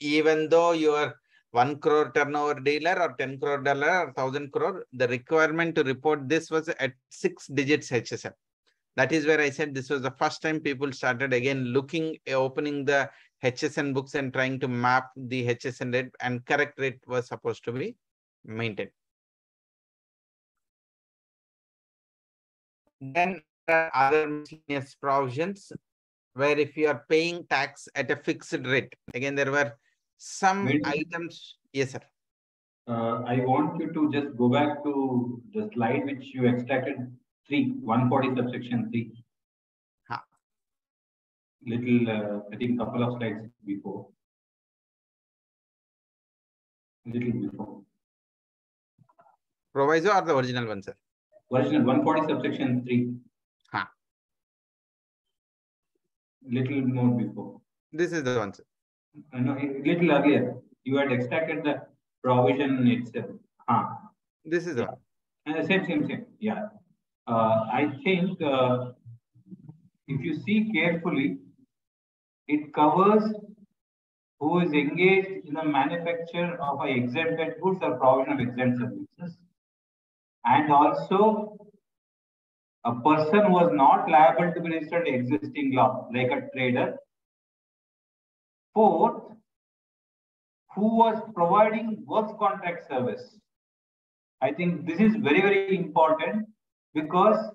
Even though you are 1 crore turnover dealer or 10 crore dealer or 1000 crore, the requirement to report this was at 6 digits HSN. That is where I said this was the first time people started again looking, opening the HSN books and trying to map the HSN rate, and correct rate was supposed to be maintained. Then there are other miscellaneous provisions where if you are paying tax at a fixed rate, again, there were some items. Yes, sir. I want you to just go back to the slide which you extracted 140 subsection 3. Little, I think couple of slides before. Little before. Proviso or the original one, sir? Original 140 subsection 3. Little more before. This is the one, sir. No, little earlier. You had extracted the provision itself. This is the one. Same. Yeah. I think if you see carefully, it covers who is engaged in the manufacture of exempted goods or provision of exempt services, and also a person who was not liable to be registered existing law, like a trader. Fourth, who was providing works contract service. I think this is very, very important, because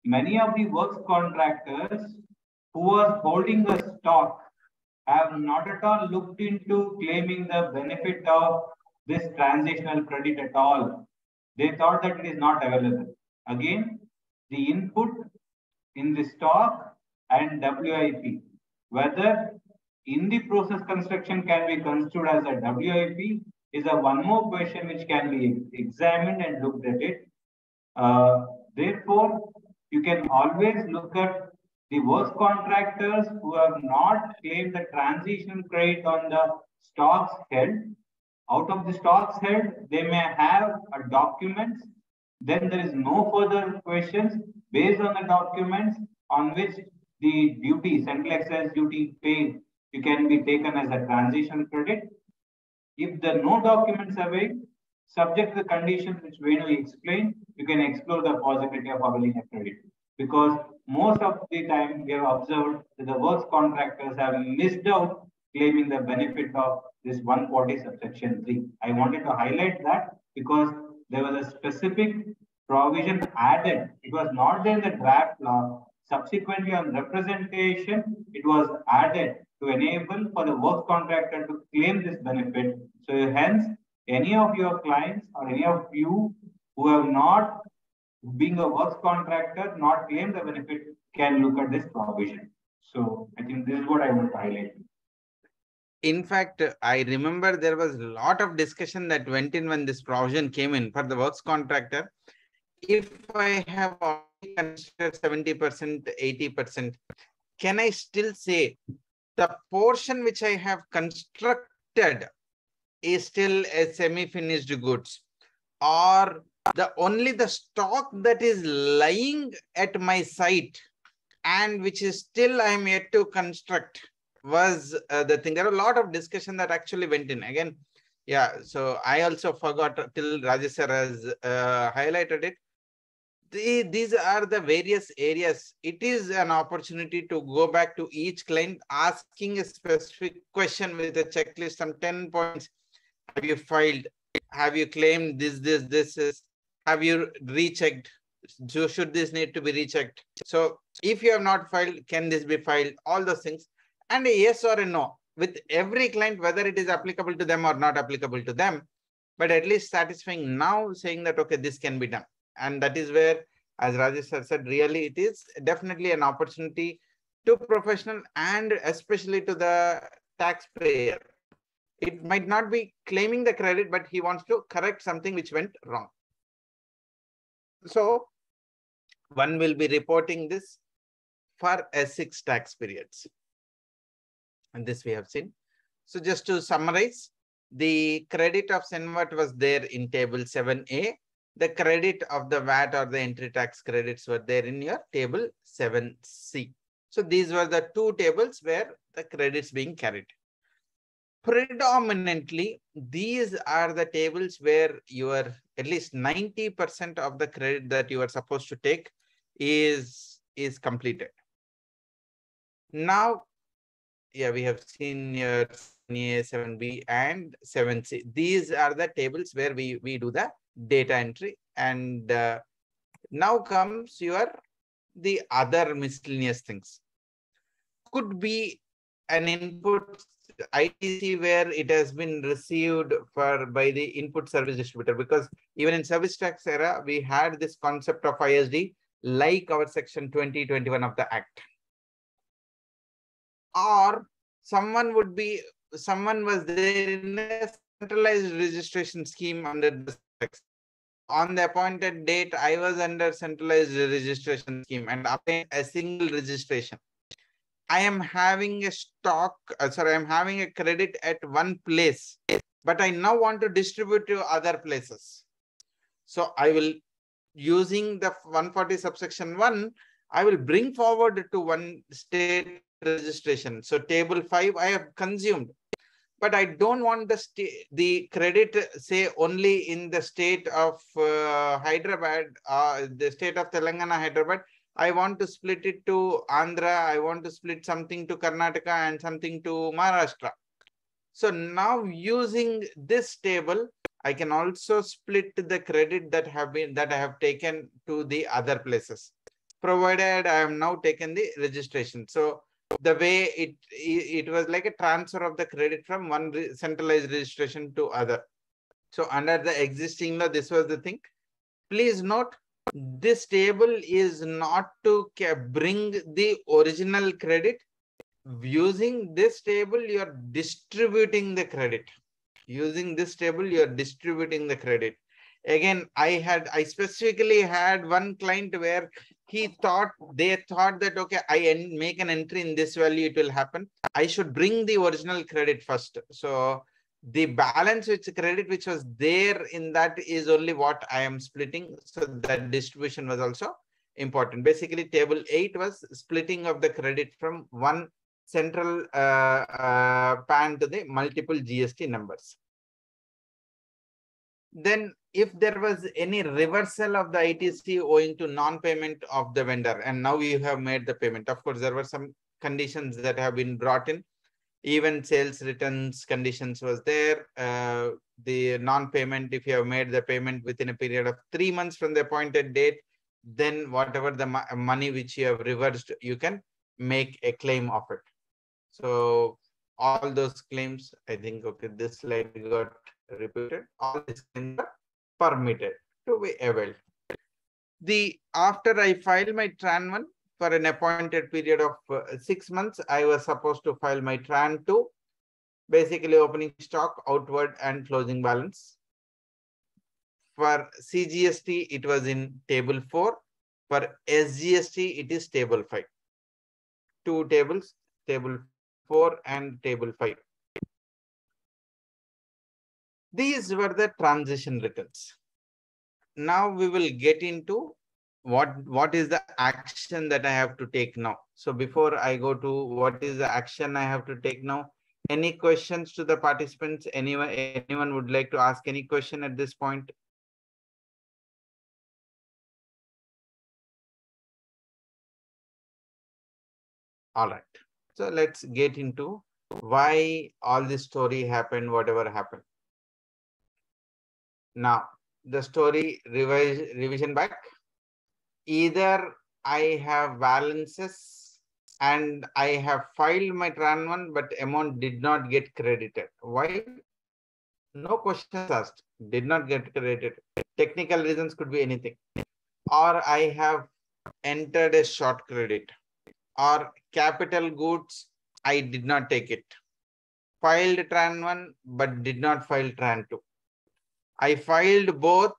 many of the works contractors who was holding the stock have not at all looked into claiming the benefit of this transactional credit at all. They thought that it is not available. Again, the input in the stock and WIP, whether in the process construction can be construed as a WIP, is a one more question which can be examined and looked at it. Therefore, you can always look at the works contractors who have not claimed the transition credit on the stocks held. Out of the stocks held, they may have a document. Then there is no further questions based on the documents on which the duty, central excise duty paid, you can be taken as a transition credit. If there are no documents available, subject to the conditions which Venu explained, you can explore the possibility of availing a credit. Because most of the time we have observed that the works contractors have missed out claiming the benefit of this 140 subsection 3. I wanted to highlight that because there was a specific provision added. It was not there in the draft law. Subsequently, on representation, it was added to enable for the work contractor to claim this benefit. So hence, any of your clients or any of you who have not, being a works contractor, not claimed the benefit, can look at this provision. So I think this is what I want to highlight. In fact, I remember there was a lot of discussion that went in when this provision came in for the works contractor. If I have already considered 70%, 80%, can I still say the portion which I have constructed is still a semi-finished goods, or only the stock that is lying at my site and which is still I am yet to construct was the thing. There are a lot of discussion that actually went in. Again, yeah, so I also forgot till Rajesh sir has highlighted it. These are the various areas. It is an opportunity to go back to each client, asking a specific question with a checklist, some 10 points. Have you filed? Have you claimed this is? Have you rechecked? So should this need to be rechecked? So if you have not filed, can this be filed? All those things. And a yes or a no with every client, whether it is applicable to them or not applicable to them, but at least satisfying now, saying that, okay, this can be done. And that is where, as Rajesh sir said, really it is definitely an opportunity to professional and especially to the taxpayer. It might not be claiming the credit, but he wants to correct something which went wrong. So one will be reporting this for 6 tax periods. And this we have seen. So just to summarize, the credit of SENVAT was there in table 7A. The credit of the VAT or the entry tax credits were there in your table 7C. So these were the 2 tables where the credits being carried. Predominantly, these are the tables where your at least 90% of the credit that you are supposed to take is completed. Now, yeah, we have seen your 7A, 7B, and 7C. These are the tables where we do the data entry. And now comes the other miscellaneous things. Could be an input ITC where it has been received by the input service distributor, because even in service tax era, we had this concept of ISD like our section 2021 of the Act. Or someone was there in a centralized registration scheme under the tax. On the appointed date, I was under centralized registration scheme and obtained a single registration. I am having a I'm having a credit at one place, but I now want to distribute to other places. So I will, using the 140 subsection 1, I will bring forward to one state registration. So table 5, I have consumed, but I don't want the credit, say, only in the state of Hyderabad, the state of Telangana, Hyderabad. I want to split it to Andhra. I want to split something to Karnataka and something to Maharashtra. So now using this table, I can also split the credit that I have taken to the other places, provided I have now taken the registration. So the way it was like a transfer of the credit from one centralized registration to other. So under the existing law, this was the thing. Please note, this table is not to bring the original credit. Using this table, you are distributing the credit. Using this table, you are distributing the credit. Again, I specifically had one client where they thought that, okay, I make an entry in this value, it will happen. I should bring the original credit first. So the balance credit which was there in that is only what I am splitting. So that distribution was also important. Basically, table 8 was splitting of the credit from one central PAN to the multiple GST numbers. Then if there was any reversal of the ITC owing to non-payment of the vendor, and now you have made the payment, of course, there were some conditions that have been brought in. Even sales returns conditions was there. The non-payment, if you have made the payment within a period of 3 months from the appointed date, then whatever the money which you have reversed, you can make a claim of it. So all those claims, I think, okay, this slide got repeated. All these claims are permitted to be availed. After I file my Tran 1, for an appointed period of 6 months, I was supposed to file my Tran 2, basically opening stock, outward and closing balance. For CGST, it was in table 4. For SGST, it is table 5. 2 tables, table 4 and table 5. These were the transition returns. Now we will get into what is the action that I have to take now. So before I go to what is the action I have to take now, any questions to the participants? Anyone would like to ask any question at this point? All right. So let's get into why all this story happened, whatever happened. Now, the story revision back. Either I have balances and I have filed my Tran 1, but amount did not get credited. Why? No questions asked. Did not get credited. Technical reasons could be anything. Or I have entered a short credit. Or capital goods, I did not take it. Filed Tran 1, but did not file Tran 2. I filed both,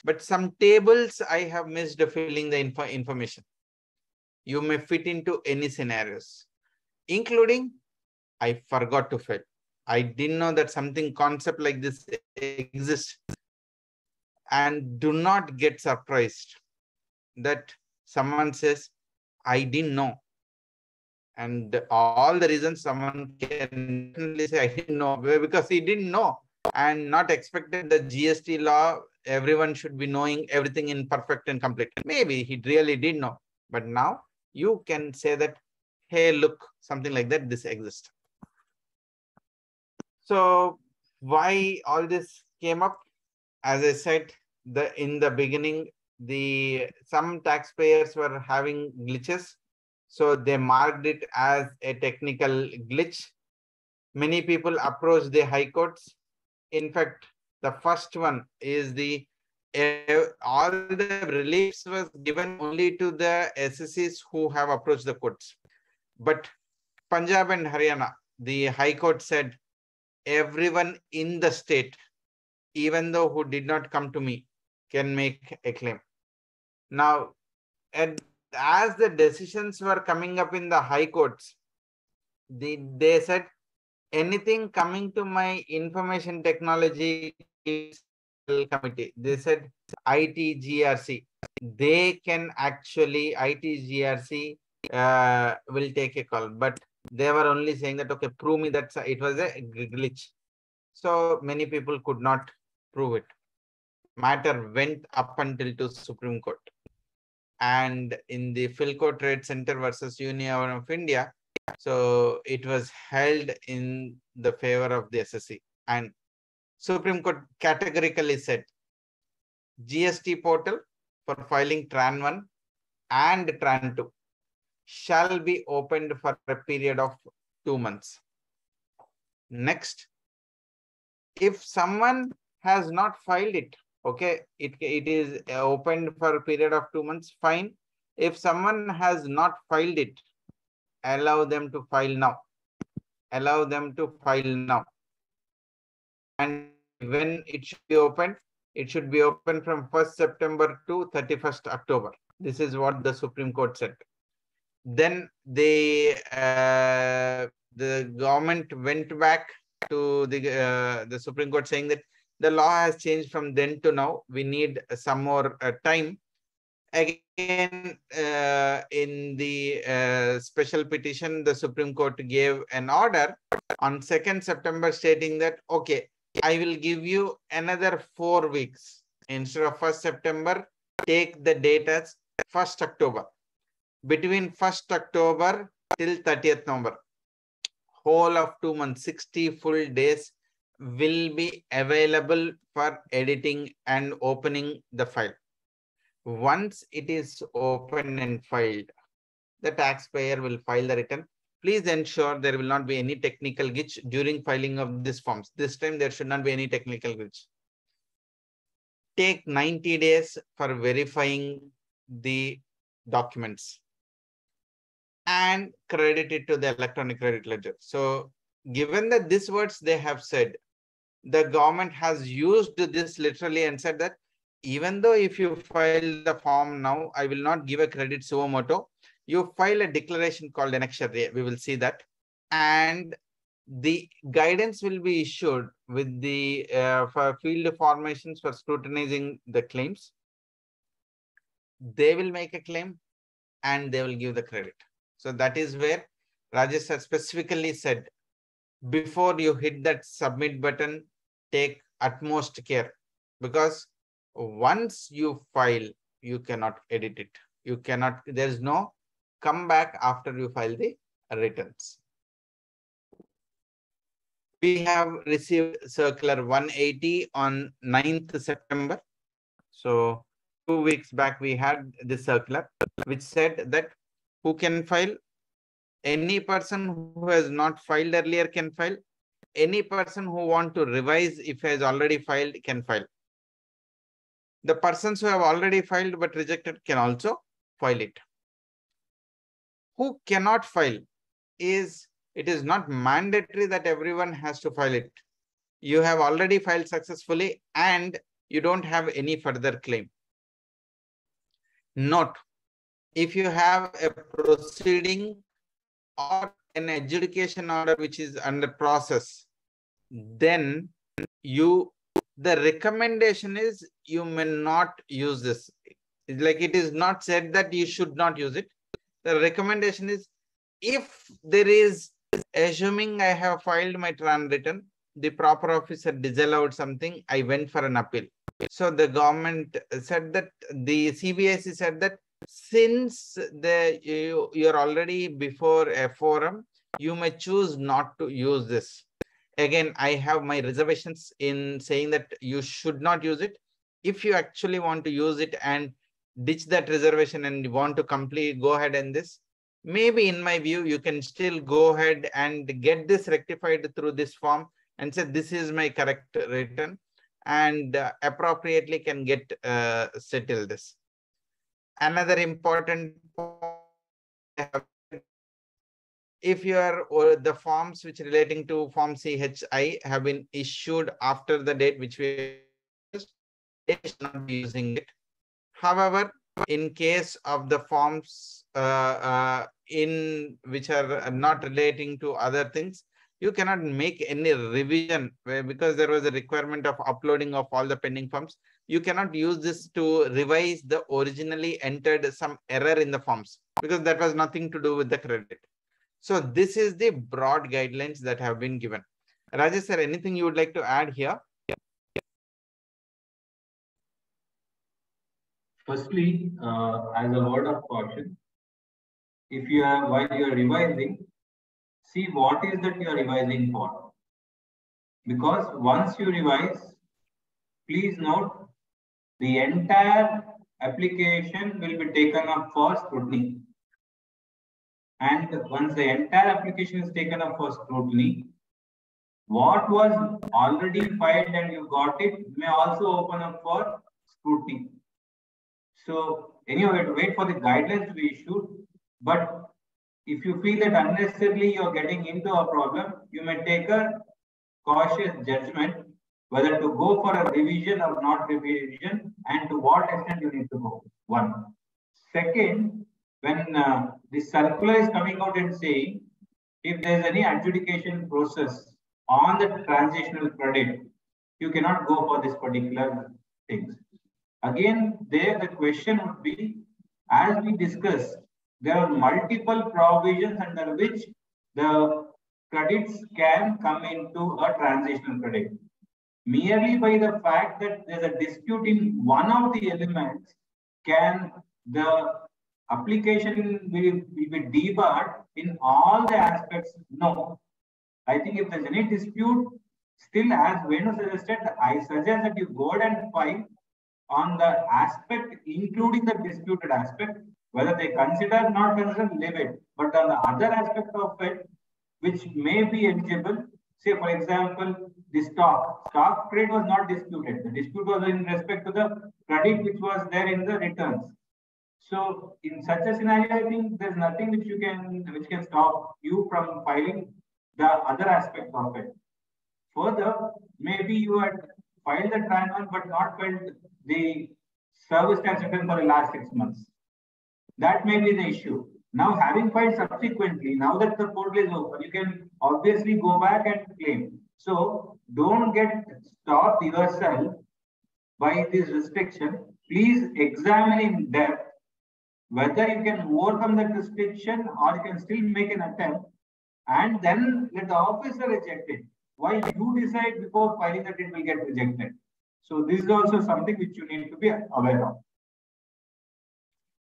but some tables I have missed filling the information. You may fit into any scenarios, including I forgot to fill. I didn't know that something concept like this exists. And do not get surprised that someone says, I didn't know. And all the reasons someone can definitely say, I didn't know, because he didn't know and not expected the GST law. Everyone should be knowing everything in perfect and complete. Maybe he really did know. But now you can say that, hey, look, something like that, this exists. So why all this came up? As I said, in the beginning, some taxpayers were having glitches. So they marked it as a technical glitch. Many people approached the high courts. In fact, the first one is all the reliefs was given only to the SSCs who have approached the courts. But Punjab and Haryana, the high court said, everyone in the state, even though who did not come to me, can make a claim. Now, as the decisions were coming up in the high courts, they said, anything coming to my information technology committee, they said ITGRC, they can actually, ITGRC will take a call, but they were only saying that, okay, prove me that it was a glitch. So many people could not prove it. Matter went up until to Supreme Court. And in the Philco Trade Center versus Union of India, so it was held in the favor of the SSC. And Supreme Court categorically said, GST portal for filing Tran 1 and Tran 2 shall be opened for a period of 2 months. Next, if someone has not filed it, okay, it is opened for a period of 2 months, fine. If someone has not filed it, allow them to file now. Allow them to file now. And when it should be opened? It should be open from 1st September to 31st October. This is what the Supreme Court said. Then the government went back to the Supreme Court saying that the law has changed from then to now. We need some more time. Again, in the special petition, the Supreme Court gave an order on 2nd September stating that, okay, I will give you another 4 weeks. Instead of 1st September, take the date as 1st October. Between 1st October till 30th November, whole of 2 months, 60 full days will be available for editing and opening the file. Once it is open and filed, the taxpayer will file the return. Please ensure there will not be any technical glitch during filing of these forms. This time there should not be any technical glitch. Take 90 days for verifying the documents. and credit it to the electronic credit ledger. So given that these words they have said, the government has used this literally and said that even though if you file the form now, I will not give a credit suo moto. You file a declaration called annexure. We will see that. And the guidance will be issued with the for field formations for scrutinizing the claims. They will make a claim and they will give the credit. So that is where Rajesh has specifically said, before you hit that submit button, take utmost care, because once you file, you cannot edit it. You cannot, there's no comeback after you file the returns. We have received circular 180 on 9th September. So 2 weeks back, we had this circular, which said that who can file? Any person who has not filed earlier can file. Any person who want to revise if has already filed can file. The persons who have already filed but rejected can also file it. Who cannot file is, it is not mandatory that everyone has to file it. You have already filed successfully and you don't have any further claim. Note, if you have a proceeding or an adjudication order which is under process, then the recommendation is you may not use this. It's like it is not said that you should not use it. The recommendation is, if there is, assuming I have filed my TRAN return, the proper officer disallowed something, I went for an appeal. So the government said that, the CBSE said that since you're already before a forum, you may choose not to use this. Again, I have my reservations in saying that you should not use it. If you actually want to use it and ditch that reservation and want to go ahead and this, maybe in my view, you can still go ahead and get this rectified through this form and say, this is my correct return, and appropriately can get settle this. Another important point, if you are, or the forms which relating to form CHI have been issued after the date which we should not be using it. However, in case of the forms in which are not relating to other things, you cannot make any revision because there was a requirement of uploading of all the pending forms. You cannot use this to revise the originally entered some error in the forms, because that was nothing to do with the credit. So this is the broad guidelines that have been given. Rajesh sir, anything you would like to add here? Firstly, as a word of caution, if you are, while you are revising, see what is that you are revising for. Because once you revise, please note the entire application will be taken up for scrutiny. And once the entire application is taken up for scrutiny, what was already filed and you got it may also open up for scrutiny. So anyway, we have to wait for the guidelines to be issued. But if you feel that unnecessarily you're getting into a problem, you may take a cautious judgment whether to go for a revision or not revision, and to what extent you need to go. One. Second, when the circular is coming out and saying, if there's any adjudication process on the transitional credit, you cannot go for this particular things. Again, there the question would be, as we discussed, there are multiple provisions under which the credits can come into a transitional credit. Merely by the fact that there's a dispute in one of the elements, can the application will be debarred in all the aspects? No. I think if there's any dispute, still as Venu suggested, I suggest that you go ahead and file on the aspect, including the disputed aspect, whether they consider, not consider, leave it. But on the other aspect of it, which may be eligible, say for example, the stock trade was not disputed. The dispute was in respect to the credit which was there in the returns. So in such a scenario, I think there's nothing which can stop you from filing the other aspect of it. Further, maybe you had filed the Tran 1 but not filed the service tax return for the last 6 months. That may be the issue. Now, having filed subsequently, now that the portal is open, you can obviously go back and claim. So don't get stopped yourself by this restriction. Please examine in depth whether you can overcome that restriction or you can still make an attempt, and then let the officer reject it. Why you decide before filing that it will get rejected? So this is also something which you need to be aware of.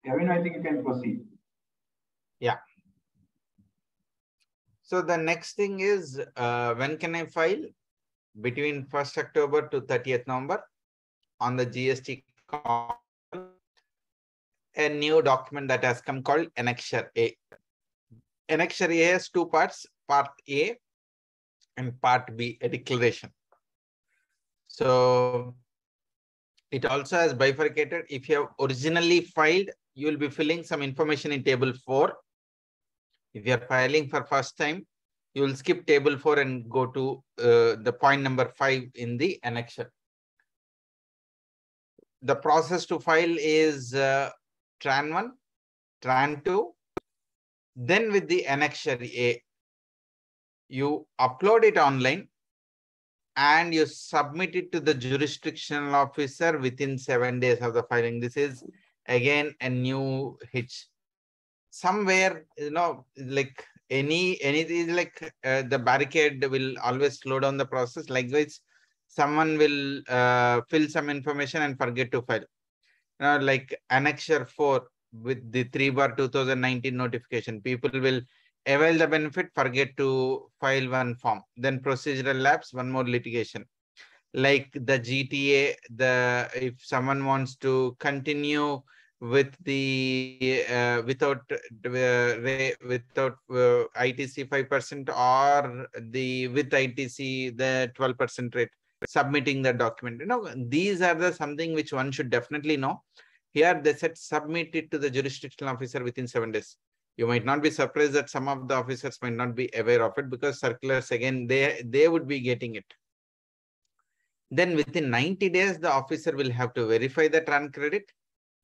Kevin, I think you can proceed. Yeah. So the next thing is, when can I file? Between 1st October to 30th November on the GST, a new document that has come called Annexure A. Annexure A has two parts, Part A and Part B, a declaration. So it also has bifurcated. If you have originally filed, you will be filling some information in table 4. If you are filing for first time, you will skip table 4 and go to the point number 5 in the annexure. The process to file is Tran 1, Tran 2. Then with the annexure A, you upload it online and you submit it to the jurisdictional officer within 7 days of the filing. This is again a new hitch. Somewhere, like anything, like the barricade will always slow down the process. Likewise, someone will fill some information and forget to file. Like annexure 4 with the 3/2019 notification, people will avail the benefit, forget to file one form, then procedural lapse, one more litigation. Like the GTA, if someone wants to continue with the without ITC 5% or the with ITC the 12% rate, submitting the document. These are something which one should definitely know. Here they said submit it to the jurisdictional officer within 7 days. You might not be surprised that some of the officers might not be aware of it, because circulars, again, they would be getting it. Then within 90 days, the officer will have to verify the Tran credit,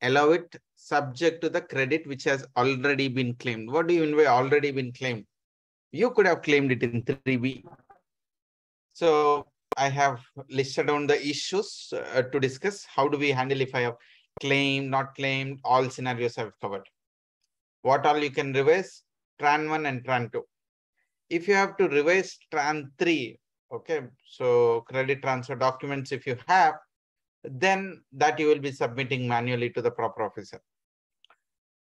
allow it subject to the credit which has already been claimed. What do you mean by already been claimed? You could have claimed it in 3B. So I have listed down the issues to discuss. How do we handle if I have claimed, not claimed? All scenarios I've covered. What all you can revise? Tran 1 and Tran 2. If you have to revise Tran 3, okay, so credit transfer documents, if you have, then that you will be submitting manually to the proper officer.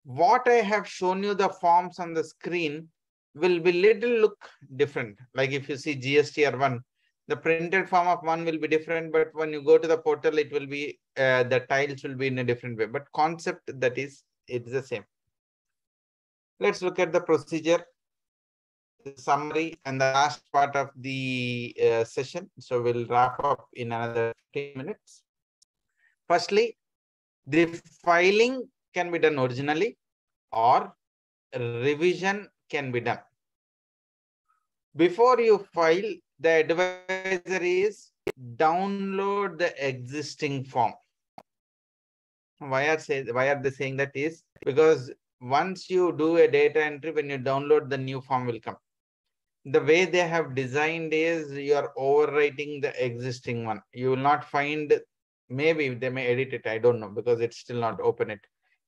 What I have shown you, the forms on the screen, will be little look different. Like if you see GST R1, the printed form of one will be different, but when you go to the portal, it will be, the tiles will be in a different way, but concept it's the same. Let's look at the procedure, the summary, and the last part of the session. So we'll wrap up in another 15 minutes. Firstly, the filing can be done originally or revision can be done. Before you file, the advisory is download the existing form. Why are they saying that is because once you do a data entry, when you download, the new form will come. The way they have designed is you are overwriting the existing one. You will not find, maybe they may edit it, I don't know, because it's still not open it.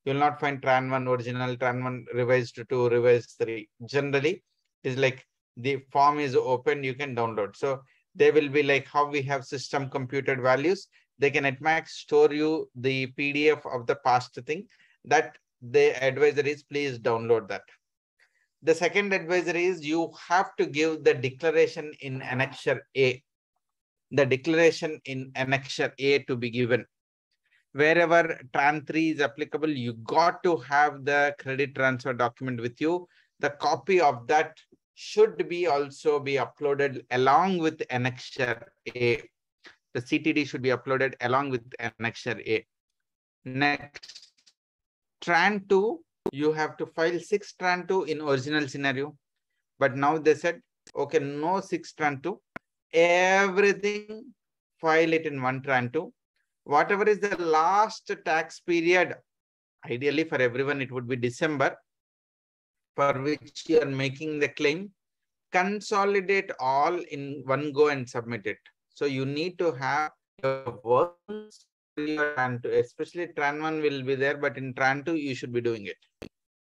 You will not find Tran 1 original, Tran 1 revised 2, revised 3. Generally, it's like the form is open, you can download. So they will be like how we have system computed values. They can at max store you the PDF of the past thing. That the advisory is please download that. The second advisory is you have to give the declaration in Annexure A. The declaration in Annexure A to be given. Wherever Tran 3 is applicable, you got to have the credit transfer document with you. The copy of that should be also be uploaded along with Annexure A. The CTD should be uploaded along with Annexure A. Next, Tran 2, you have to file 6 Tran 2 in original scenario. But now they said, okay, no 6 Tran 2. Everything file it in 1 Tran 2. Whatever is the last tax period, ideally for everyone, it would be December, for which you are making the claim, consolidate all in one go and submit it. So you need to have your workings, especially Tran 1 will be there, but in Tran 2, you should be doing it.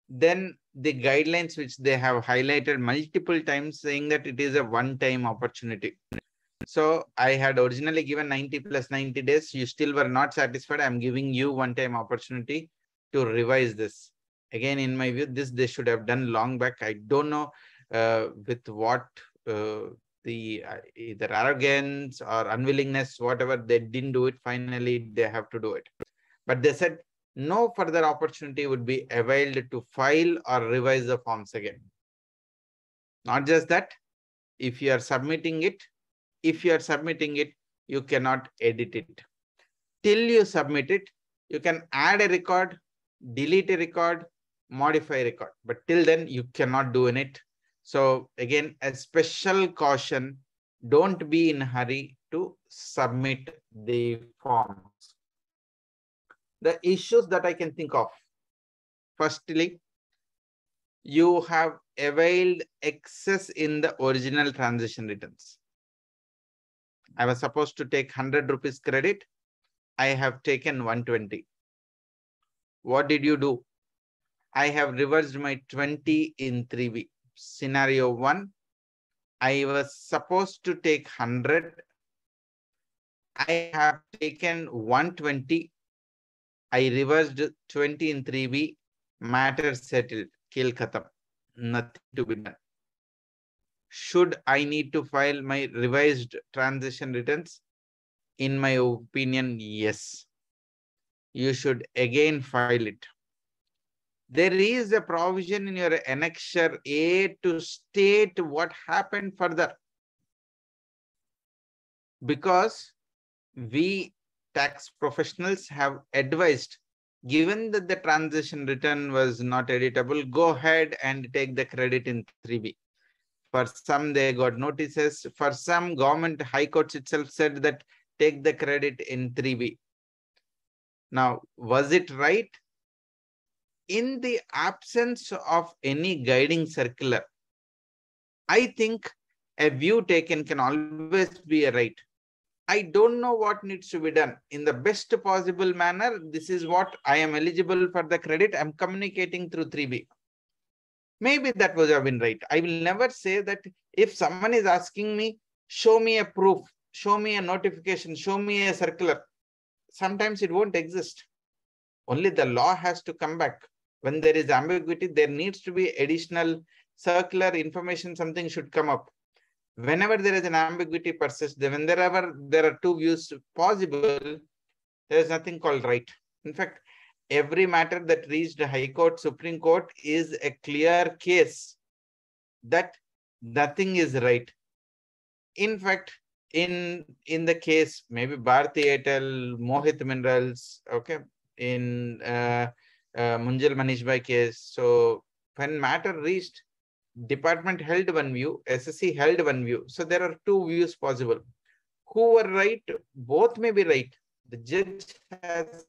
Then the guidelines which they have highlighted multiple times saying that it is a one-time opportunity. So I had originally given 90 plus 90 days. You still were not satisfied. I'm giving you one-time opportunity to revise this. Again, in my view, this they should have done long back. I don't know with what either arrogance or unwillingness, whatever, they didn't do it. Finally, they have to do it. But they said no further opportunity would be availed to file or revise the forms again. Not just that, if you are submitting it, you cannot edit it. Till you submit it, you can add a record, delete a record, modify a record. But till then, you cannot do in it. So again, a special caution, don't be in a hurry to submit the forms. The issues that I can think of. Firstly, you have availed excess in the original transaction returns. I was supposed to take 100 rupees credit. I have taken 120. What did you do? I have reversed my 20 in 3B. Scenario 1, I was supposed to take 100. I have taken 120. I reversed 20 in 3B. Matter settled. Kill khatam. Nothing to be done. Should I need to file my revised transaction returns? In my opinion, yes. You should again file it. There is a provision in your annexure A to state what happened further. Because we tax professionals have advised, given that the transaction return was not editable, go ahead and take the credit in 3B. For some, they got notices. For some, government high courts itself said that take the credit in 3B. Now, was it right? In the absence of any guiding circular, I think a view taken can always be a right. I don't know what needs to be done. In the best possible manner, this is what I am eligible for the credit. I'm communicating through 3B. Maybe that would have been right. I will never say that if someone is asking me, show me a proof, show me a notification, show me a circular. Sometimes it won't exist. Only the law has to come back. When there is ambiguity, there needs to be additional circular information, something should come up. Whenever there is an ambiguity persists, whenever there are two views possible, there is nothing called right. In fact, every matter that reached High Court, Supreme Court is a clear case that nothing is right. In fact, in the case, maybe Bharti Airtel, Mohit Minerals, okay, in Munjal Manishbhai case. So when matter reached, department held one view, SSC held one view. So there are two views possible. Who were right? Both may be right. The judge has,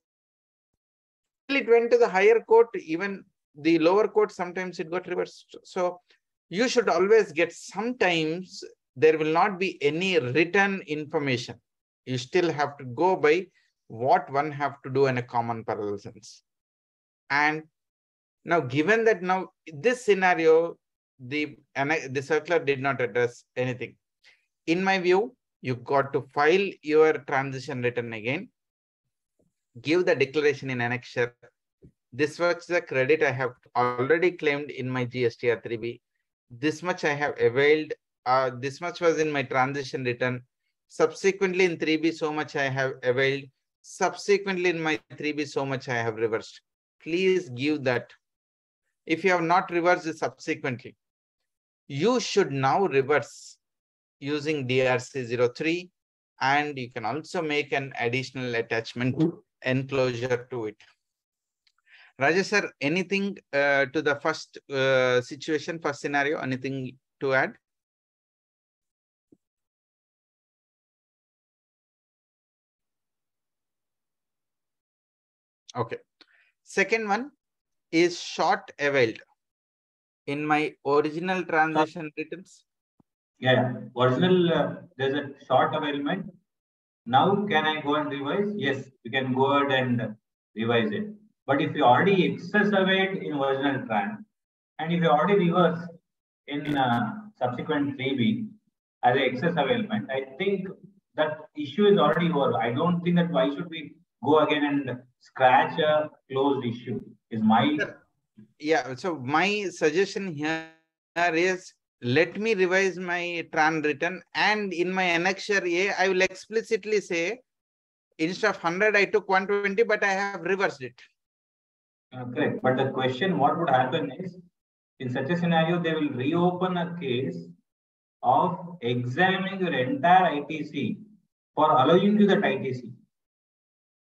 it went to the higher court, even the lower court, sometimes it got reversed. So you should always get, sometimes there will not be any written information. You still have to go by what one have to do in a common parallel sense. And now, given that now this scenario, the circular did not address anything. In my view, you got to file your transition return again, give the declaration in annexure. This was the credit I have already claimed in my GST R3B. This much I have availed. This much was in my transition return. Subsequently in 3B, so much I have availed. Subsequently in my 3B, so much I have reversed. Please give that. If you have not reversed subsequently, you should now reverse using DRC03, and you can also make an additional attachment enclosure to it. Rajesh sir, anything to the first situation, first scenario, anything to add? Okay. Second one is short availed. In my original transaction returns. Yeah, original, there's a short availment. Now, can I go and revise? Yes, you can go ahead and revise it. But if you already excess availed in original tran, and if you already reversed in subsequent 3B as an excess availment, I think that issue is already over. I don't think that why should we go again and scratch a closed issue is my... Yeah, so my suggestion here is let me revise my tran return, and in my annexure A, I will explicitly say instead of 100, I took 120, but I have reversed it. Correct. But the question, what would happen is, in such a scenario, they will reopen a case of examining your entire ITC for allowing you that ITC.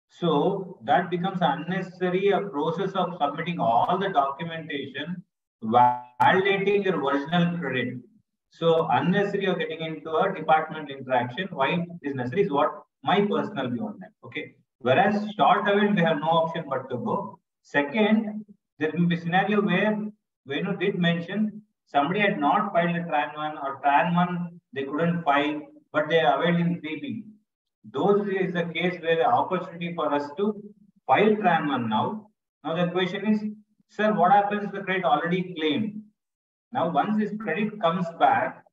So that becomes unnecessary a process of submitting all the documentation, validating your original credit. So unnecessary you're getting into a department interaction. Why it is necessary is what my personal view on that. Okay. Whereas short avail, we have no option but to go. Second, there will be a scenario where Venu did mention somebody had not filed a TRAN 1 or TRAN 1, they couldn't file, but they availed in 3B. Those is the case where the opportunity for us to file TRAN 1 now. Now the question is, sir, what happens if the credit already claimed? Now, once this credit comes back,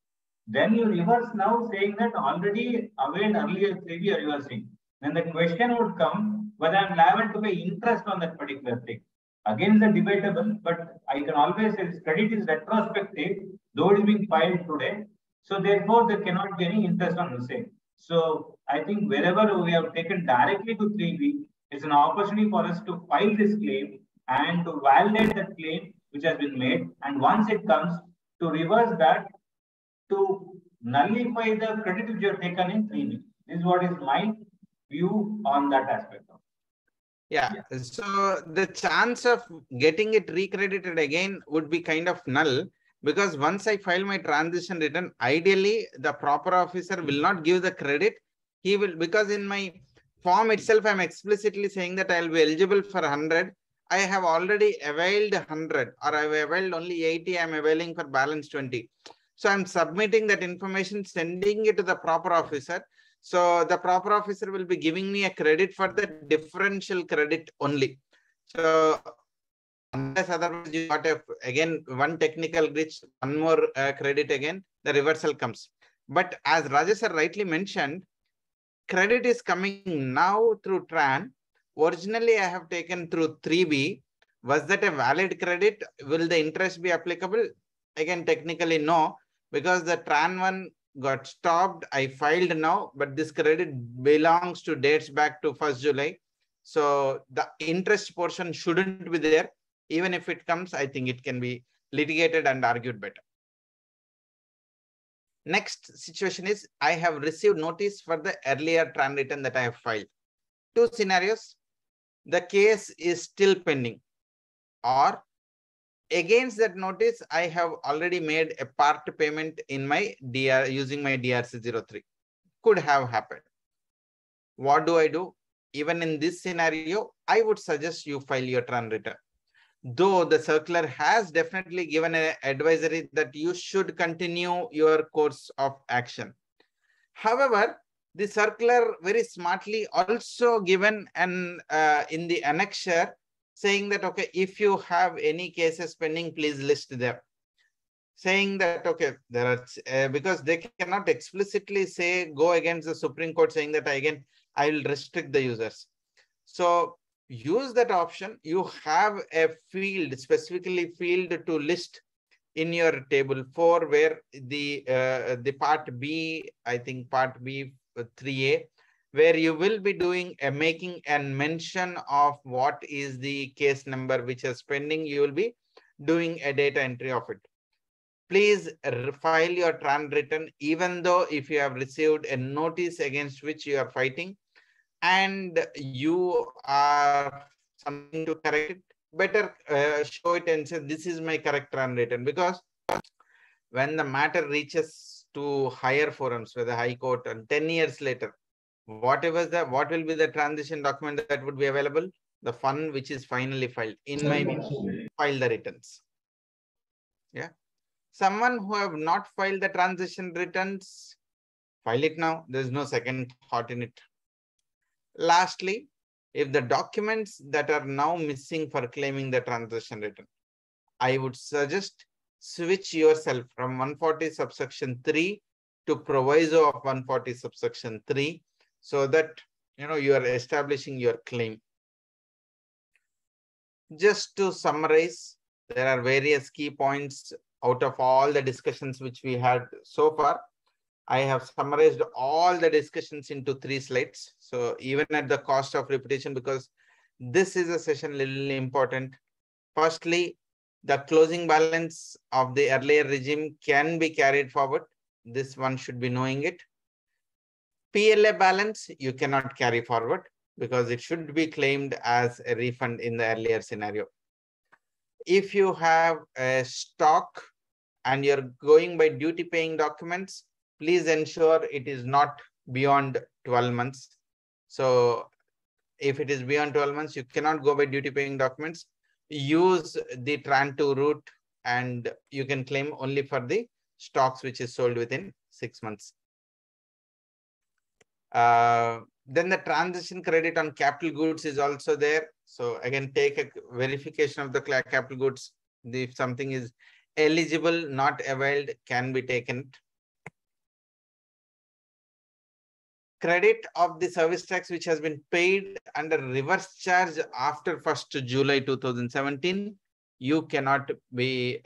then you reverse now saying that already availed earlier 3B you are reversing. Then the question would come whether I'm liable to pay interest on that particular thing. Again, it's debatable, but I can always say this credit is retrospective, though it is being filed today. So therefore, there cannot be any interest on the same. So I think wherever we have taken directly to 3B, it's an opportunity for us to file this claim and to validate that claim which has been made. And once it comes, to reverse that, to nullify the credit which you have taken in 3B. This is what is my view on that aspect. Yeah. So the chance of getting it recredited again would be kind of null, because once I file my transition return, ideally the proper officer will not give the credit. He will, because in my form itself, I'm explicitly saying that I'll be eligible for 100. I have already availed 100, or I've availed only 80. I'm availing for balance 20. So I'm submitting that information, sending it to the proper officer. So the proper officer will be giving me a credit for the differential credit only. So unless otherwise you got again one technical glitch, one more credit again, the reversal comes. But as Rajesh sir rightly mentioned, credit is coming now through TRAN. Originally, I have taken through 3B. Was that a valid credit? Will the interest be applicable? Again, technically no, because the TRAN 1 got stopped. I filed now, but this credit belongs to dates back to 1st July. So the interest portion shouldn't be there. Even if it comes, I think it can be litigated and argued better. Next situation is I have received notice for the earlier TRAN return that I have filed. Two scenarios. The case is still pending, or against that notice, I have already made a part payment in my DR using my DRC03. Could have happened. What do I do? Even in this scenario, I would suggest you file your TRAN return. Though the circular has definitely given an advisory that you should continue your course of action. However, the circular very smartly also given an in the annexure saying that, okay, if you have any cases pending, please list them. Saying that, okay, there are, because they cannot explicitly say, go against the Supreme Court saying that again, I will restrict the users. So use that option. You have a field, specifically field to list in your table 4, where the part B, I think part B 3A, where you will be doing a making and mention of what is the case number which is pending. You will be doing a data entry of it. Please file your TRAN return, even though if you have received a notice against which you are fighting and you are something to correct it, better show it and say, this is my correct tran return. Because when the matter reaches to higher forums, whether High Court, and 10 years later, what will be the transition document that would be available? The fund which is finally filed. In my view, file the returns. Yeah. Someone who have not filed the transition returns, file it now. There's no second thought in it. Lastly, if the documents that are now missing for claiming the transition return, I would suggest switch yourself from 140 subsection 3 to proviso of 140 subsection 3, so that you are establishing your claim. Just to summarize, there are various key points out of all the discussions which we had so far. I have summarized all the discussions into 3 slides. So even at the cost of repetition, because this is a session little important. Firstly, the closing balance of the earlier regime can be carried forward. This one should be knowing it. PLA balance, you cannot carry forward because it should be claimed as a refund in the earlier scenario. If you have a stock and you're going by duty paying documents, please ensure it is not beyond 12 months. So if it is beyond 12 months, you cannot go by duty paying documents. Use the Tran2 route and you can claim only for the stocks which is sold within 6 months. Then the transition credit on capital goods is also there. So again, take a verification of the capital goods. If something is eligible, not availed, can be taken. Credit of the service tax which has been paid under reverse charge after 1st July 2017, you cannot be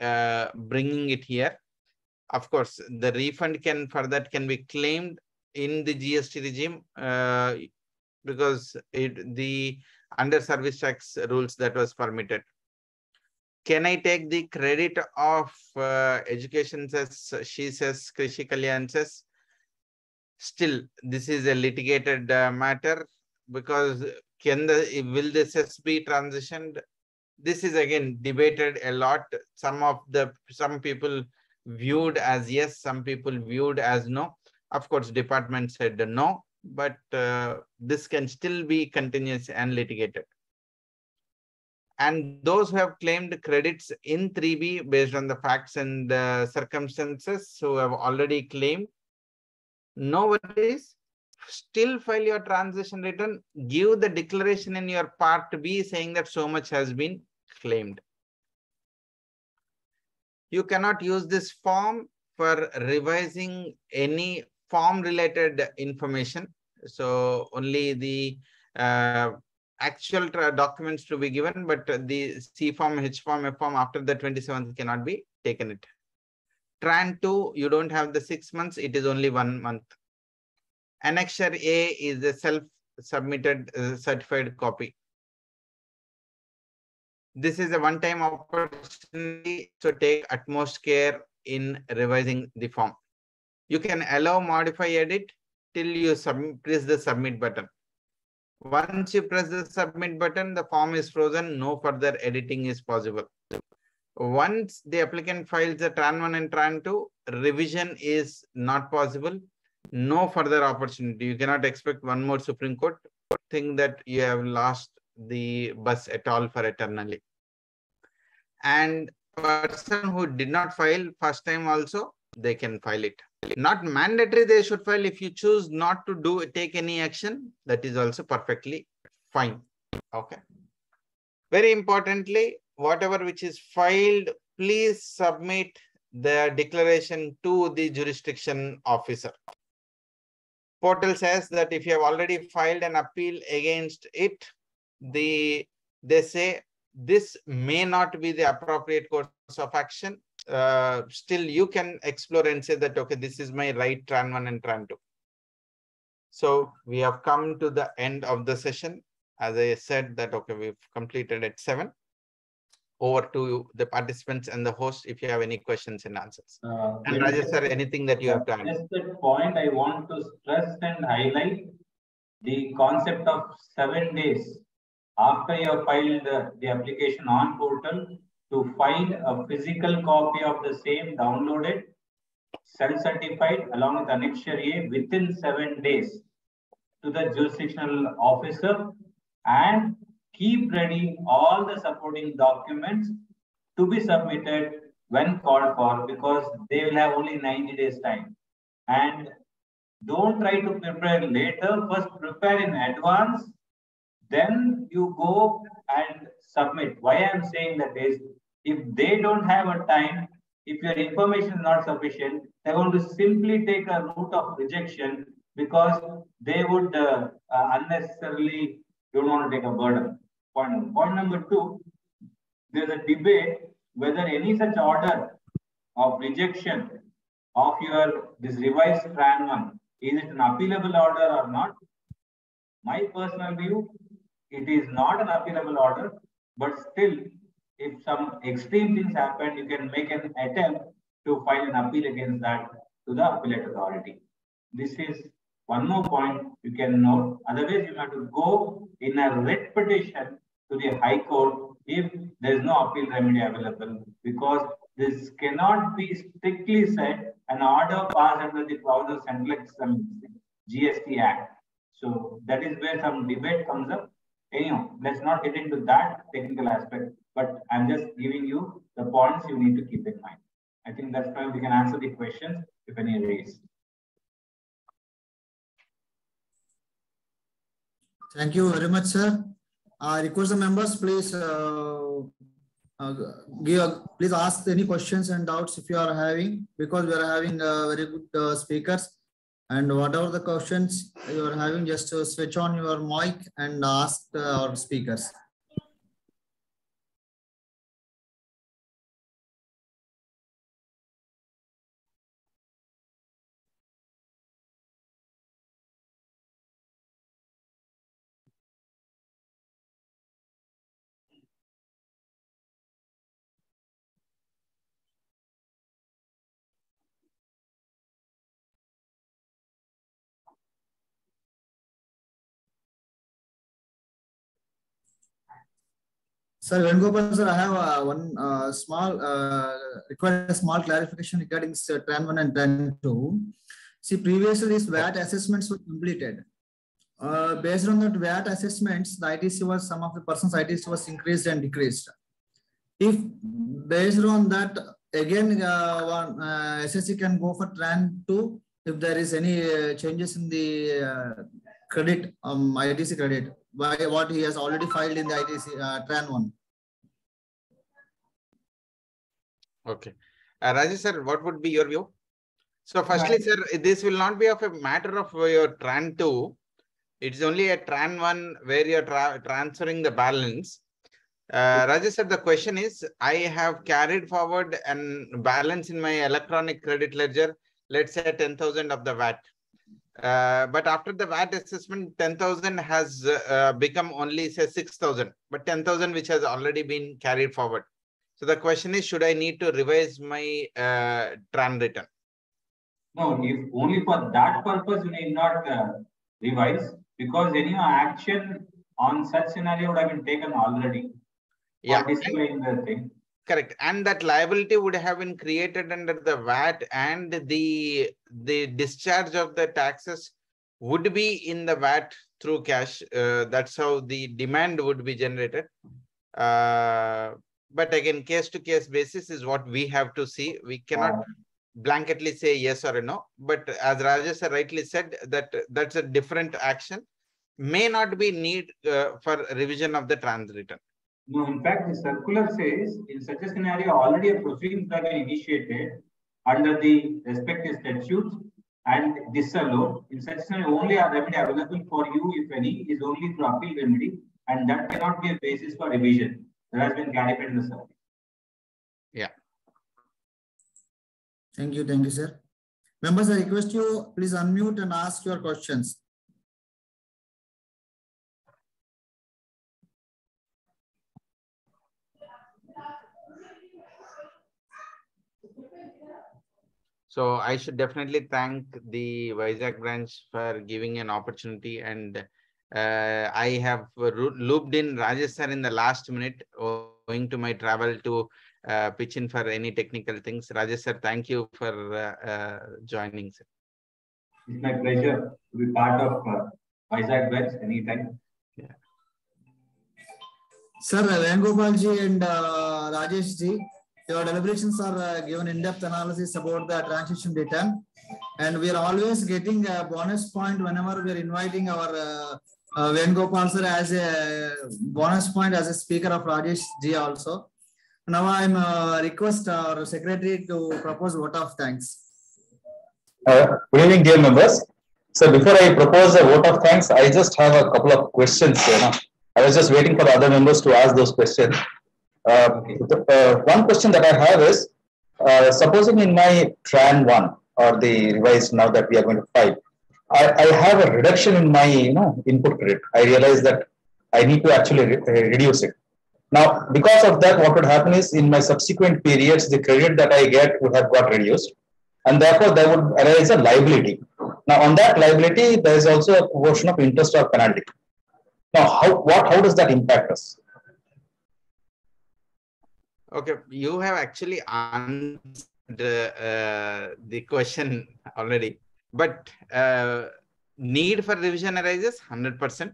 bringing it here. Of course, the refund can be claimed in the GST regime because the under service tax rules that was permitted. Can I take the credit of education cess, she says, Krishi Kalyan says? Still, this is a litigated matter because will the cess be transitioned? This is again debated a lot. Some people viewed as yes, some people viewed as no. Of course, department said no, but this can still be continuous and litigated. And those who have claimed credits in 3B based on the facts and circumstances, who have already claimed, no worries. Still file your transition return. Give the declaration in your part B saying that so much has been claimed. You cannot use this form for revising any form related information. So only the actual documents to be given, but the C form, H form, F form after the 27th cannot be taken it. Tran 2, you don't have the 6 months, it is only 1 month. Annexure A is the self-submitted certified copy. This is a one-time opportunity, so take utmost care in revising the form. You can allow, modify, edit till you press the submit button. Once you press the submit button, the form is frozen, no further editing is possible. Once the applicant files the Tran 1 and Tran 2, revision is not possible. No further opportunity. You cannot expect one more Supreme Court thing that you have lost the bus at all for eternally. And person who did not file first time also, they can file it. Not mandatory they should file. If you choose not to take any action, that is also perfectly fine. Okay. Very importantly, whatever which is filed, please submit the declaration to the jurisdiction officer. Portal says that if you have already filed an appeal against it, they say this may not be the appropriate course of action. Still, you can explore and say that, okay, this is my right, Tran 1 and Tran 2. So we have come to the end of the session. As I said that, okay, we've completed at 7. Over to the participants and the host if you have any questions and answers. And Rajesh sir, anything that you have to add? Just that point I want to stress and highlight the concept of 7 days after you have filed the application on portal, to file a physical copy of the same downloaded, self-certified along with Annexure A within 7 days to the jurisdictional officer, and keep ready all the supporting documents to be submitted when called for, because they will have only 90 days time. And don't try to prepare later. First prepare in advance, then you go and submit. Why I'm saying that is, if they don't have a time, if your information is not sufficient, they're going to simply take a route of rejection, because they would unnecessarily don't want to take a burden. Point number two, there's a debate whether any such order of rejection of your this revised TRAN 1, is it an appealable order or not? My personal view, it is not an appealable order, but still, if some extreme things happen, you can make an attempt to file an appeal against that to the appellate authority. This is one more point you can note. Otherwise, you have to go in a writ petition to the High Court if there is no appeal remedy available, because this cannot be strictly said an order passed under the clause of Central GST Act. So that is where some debate comes up. Anyhow, let's not get into that technical aspect, but I'm just giving you the points you need to keep in mind. I think that's why we can answer the questions if any raised. Thank you very much, sir. I request the members, please please ask any questions and doubts if you are having, because we are having very good speakers. And whatever the questions you are having, just switch on your mic and ask our speakers. Sir, Venugopal, sir, I have one small request a small clarification regarding TRAN 1 and TRAN 2. See, previously these VAT assessments were completed. Based on that VAT assessments, the ITC was, some of the persons ITC was increased and decreased. If based on that, again, SSC can go for TRAN 2 if there is any changes in the credit, ITC credit, by what he has already filed in the ITC TRAN 1. Okay. Rajesh sir, what would be your view? So firstly, sir, this will not be of a matter of your TRAN 2. It's only a TRAN 1 where you're transferring the balance. Rajesh sir, the question is, I have carried forward an balance in my electronic credit ledger, let's say 10,000 of the VAT. But after the VAT assessment, 10,000 has become only say 6,000, but 10,000 which has already been carried forward. So the question is, should I need to revise my TRAN return? No, if only for that purpose, you need not revise, because any action on such scenario would have been taken already. Yeah, displaying the thing. Correct. And that liability would have been created under the VAT, and the discharge of the taxes would be in the VAT through cash. That's how the demand would be generated. But again, case to case basis is what we have to see. We cannot blanketly say yes or no. But as Rajesh rightly said, that's a different action. May not be need for revision of the TRAN return. No, in fact, the circular says in such a scenario, already a proceedings have been initiated under the respective statutes and disallowed. In such a scenario, only a remedy available for you, if any, is only through appeal remedy, and that cannot be a basis for revision. That has been clarified in the survey. Yeah. Thank you, sir. Members, I request you, please unmute and ask your questions. So I should definitely thank the Vizag branch for giving an opportunity and I have looped in Rajesh sir in the last minute owing to my travel to pitch in for any technical things. Rajesh sir, thank you for joining, sir. It's my pleasure to be part of Vizag Bets anytime. Yeah. Sir, Venugopal ji and Rajesh ji, your deliberations are given in-depth analysis about the transition return, and we are always getting a bonus point whenever we are inviting our Venugopal sir as a bonus point as a speaker of Rajesh ji also. Now I'm request our secretary to propose vote of thanks. Good evening, dear members. So before I propose a vote of thanks, I just have a couple of questions. I was just waiting for the other members to ask those questions. One question that I have is, supposing in my TRAN 1 or the revised now that we are going to file, I have a reduction in my input credit. I realize that I need to actually reduce it. Now, because of that, what would happen is in my subsequent periods, the credit that I get would have got reduced, and therefore there would arise a liability. Now, on that liability, there is also a portion of interest or penalty. Now, how does that impact us? Okay, you have actually answered the question already, but need for revision arises 100%.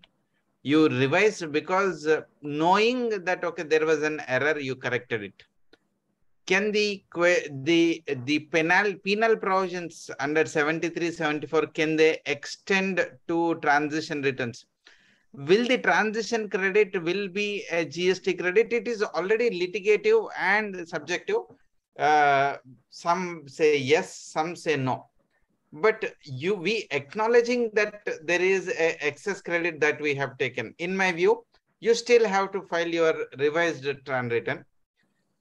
You revised because knowing that, okay, there was an error, you corrected it. Can the penal provisions under 73, 74, can they extend to transition returns? Will the transition credit will be a GST credit? It is already litigative and subjective. Some say yes, some say no. But we acknowledging that there is a excess credit that we have taken. In my view, you still have to file your revised TRAN return.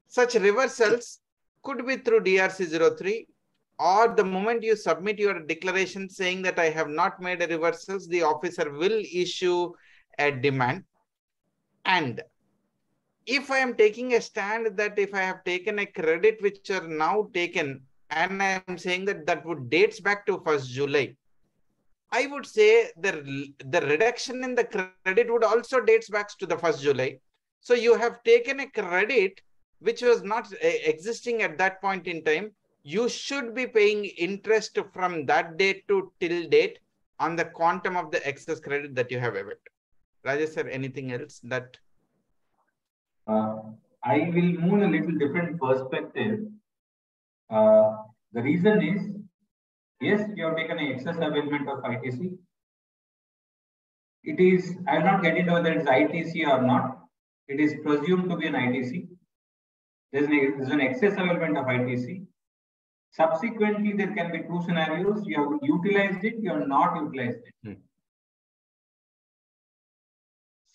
Such reversals could be through DRC 03, or the moment you submit your declaration saying that I have not made a reversals, the officer will issue a demand. And if I am taking a stand that if I have taken a credit which are now taken, and I am saying that that would dates back to 1st July, I would say the reduction in the credit would also dates back to the 1st July. So you have taken a credit which was not existing at that point in time. You should be paying interest from that date to till date on the quantum of the excess credit that you have availed. Rajesh sir, anything else that? I will move a little different perspective. The reason is, yes, you have taken an excess availment of ITC. It is, I will not get into whether it's ITC or not. It is presumed to be an ITC. There's an excess availment of ITC. Subsequently, there can be two scenarios. You have utilized it, you have not utilized it.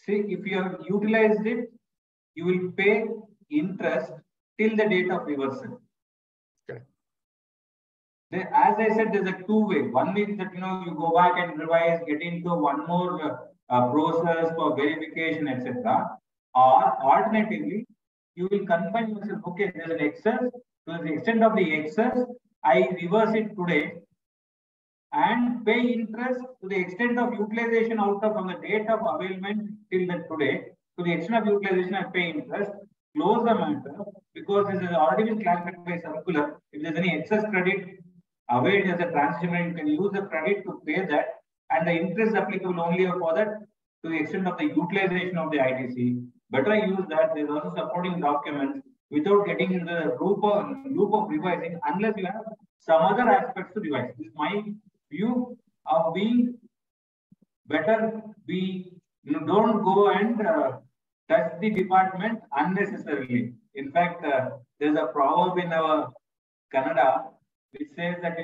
See, if you have utilized it, you will pay interest till the date of reversal. As I said, there's a two-way. One is that you go back and revise, get into one more process for verification, etc. Or alternatively, you will confine yourself. Okay, there's an excess. To the extent of the excess, I reverse it today and pay interest to the extent of utilization out of from the date of availment till the today. To the extent of utilization, I pay interest. Close the matter because this has already been clarified by circular. If there's any excess credit availed as a transition, you can use the credit to pay that, and the interest applicable only for that to the extent of the utilization of the ITC. Better use that. There's also supporting documents without getting into the loop of revising unless you have some other aspects to revise. This is my view of being better. Don't go and touch the department unnecessarily. In fact, there's a proverb in our Kannada which says that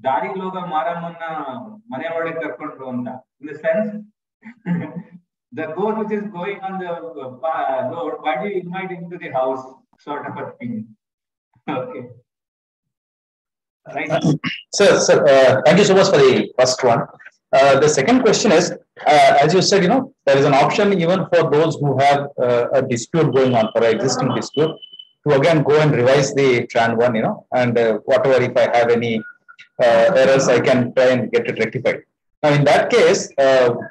Dari loga maramanna manevade karkondu anta. In the sense, the goat which is going on the road, why do you invite into the house, sort of a thing? Okay. Right. Sir, thank you so much for the first one. The second question is, as you said, there is an option even for those who have a dispute going on, for an existing dispute, to again go and revise the TRAN 1, and whatever, if I have any errors, I can try and get it rectified. Now, in that case,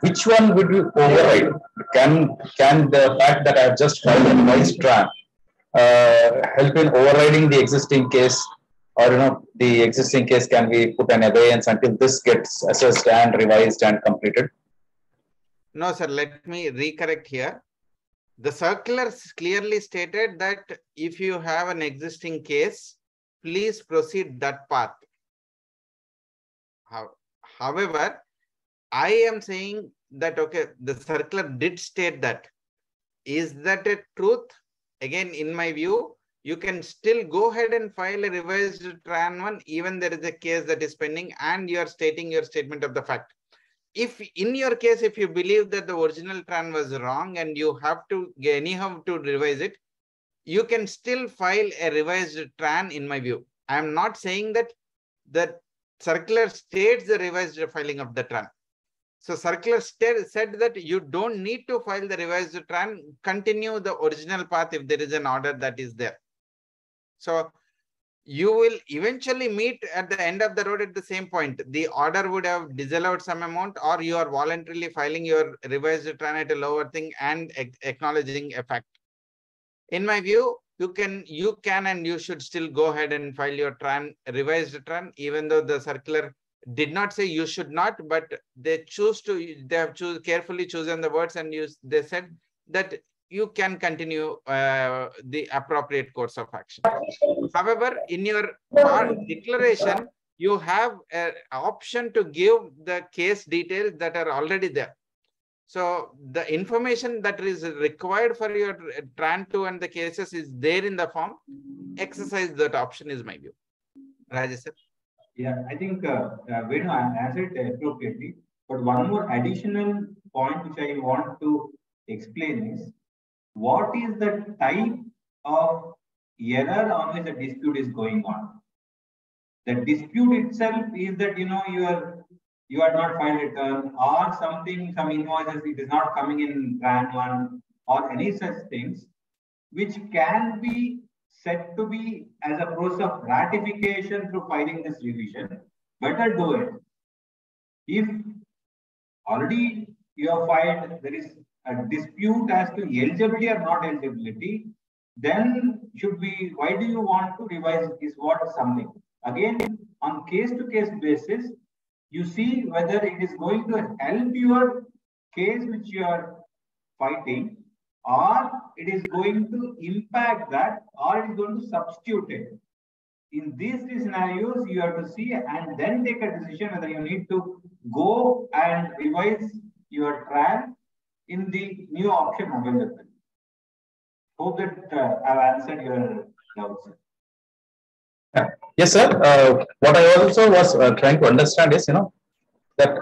which one would you override? Can the fact that I have just filed a revised TRAN help in overriding the existing case, or the existing case can be put an abeyance until this gets assessed and revised and completed? No, sir. Let me recorrect here. The circular clearly stated that if you have an existing case, please proceed that path. However, I am saying that, okay, the circular did state that. Is that a truth? Again, in my view, you can still go ahead and file a revised TRAN 1, even there is a case that is pending and you are stating your statement of the fact. If in your case, if you believe that the original TRAN was wrong and you have to anyhow to revise it, you can still file a revised TRAN in my view. I am not saying that the circular states the revised filing of the TRAN. So circular said that you don't need to file the revised TRAN, continue the original path if there is an order that is there. So you will eventually meet at the end of the road at the same point. The order would have disallowed some amount, or you are voluntarily filing your revised TRAN at a lower thing and acknowledging a fact. In my view, you can and you should still go ahead and file your TRAN, revised TRAN, even though the circular did not say you should not, but they have carefully chosen the words and they said that you can continue the appropriate course of action. However, in your declaration, you have an option to give the case details that are already there. So the information that is required for your TRAN 2 and the cases is there in the form. Exercise that option is my view. Rajesh sir. Yeah, I think Venu answered appropriately. But one more additional point which I want to explain is, what is the type of error on which the dispute is going on? The dispute itself is that you are not filed return, or some invoices it is not coming in TRAN 1, or any such things, which can be said to be as a process of ratification through filing this revision. Better do it. If already you have filed, there is a dispute as to eligibility or not eligibility, then why do you want to revise is what something. Again, on case-to-case basis, you see whether it is going to help your case which you are fighting, or it is going to impact that, or it is going to substitute it. In these three scenarios, you have to see and then take a decision whether you need to go and revise your TRAN in the new option available. Hope that I've answered your doubts. Yes, sir. What I also was trying to understand is, that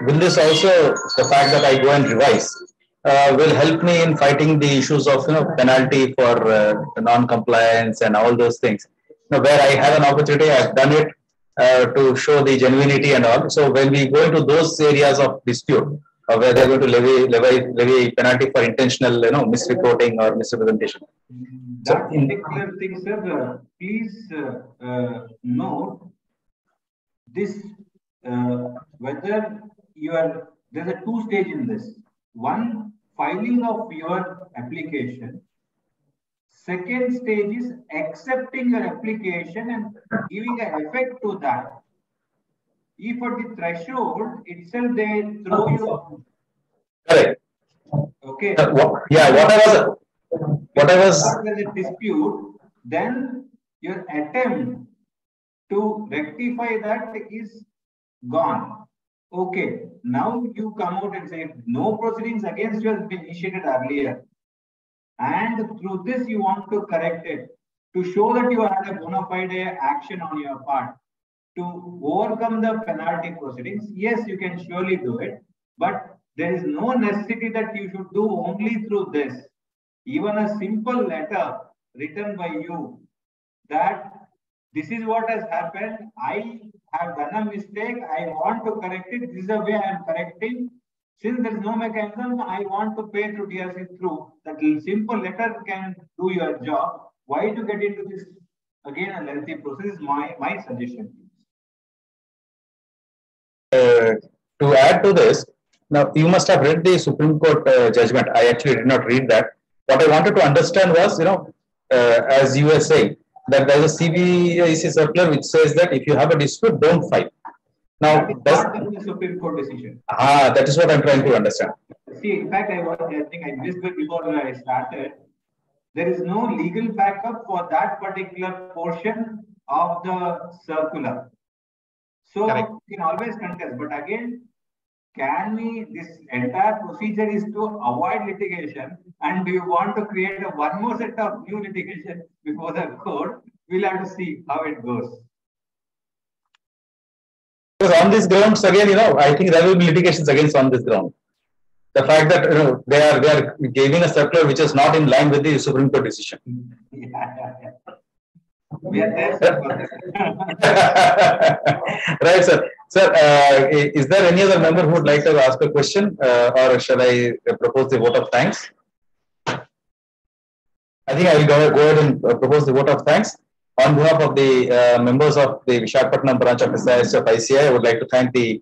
will this also, the fact that I go and revise, will help me in fighting the issues of penalty for non-compliance and all those things. Where I have an opportunity, I've done it to show the genuinity and all. So when we go into those areas of dispute, where they're going to levy penalty for intentional misreporting or misrepresentation. That particular thing, sir, please note this, whether there's a two stage in this. One, filing of your application. Second stage is accepting your application and giving an effect to that. If at the threshold itself they throw you. Correct. Okay. What I was. There's a dispute, then your attempt to rectify that is gone. Okay. Now you come out and say no proceedings against you has been initiated earlier. And through this, you want to correct it to show that you had a bona fide action on your part to overcome the penalty proceedings. Yes, you can surely do it, but there is no necessity that you should do only through this. Even a simple letter written by you that this is what has happened. I have done a mistake. I want to correct it. This is the way I am correcting. Since there is no mechanism, I want to pay through DRC through. That simple letter can do your job. Why to get into this, again, a lengthy process is my suggestion. to add to this, now you must have read the Supreme Court judgment. I actually did not read that. What I wanted to understand was, as you were saying, that there is a CBIC circular which says that if you have a dispute, don't file. Now, that is the Supreme Court decision. That is what I'm trying to understand. See, in fact, I think I missed it before I started. There is no legal backup for that particular portion of the circular. So Correct. we can always contest. But again, this entire procedure is to avoid litigation, and do you want to create one more set of new litigation before the court? We'll have to see how it goes. Because on these grounds, again, I think there will be litigations against on this ground. The fact that they are giving a circular which is not in line with the Supreme Court decision. Yeah. We are there. Right, sir. Sir, is there any other member who would like to ask a question, or shall I propose the vote of thanks? I think I will go ahead and propose the vote of thanks. On behalf of the members of the Visakhapatnam branch of SIS of ICI, I would like to thank the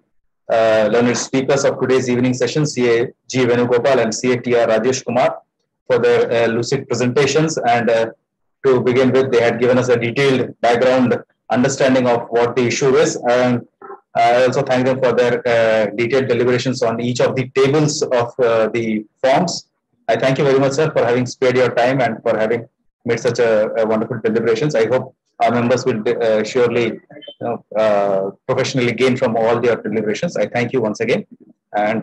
learned speakers of today's evening session, CA G. Venugopal and CA TR Rajesh Kumar, for their lucid presentations. And to begin with, they had given us a detailed background understanding of what the issue is. And I also thank them for their detailed deliberations on each of the tables of the forms. I thank you very much, sir, for having spared your time and for having made such a wonderful deliberations. I hope our members will surely professionally gain from all their deliberations. I thank you once again. And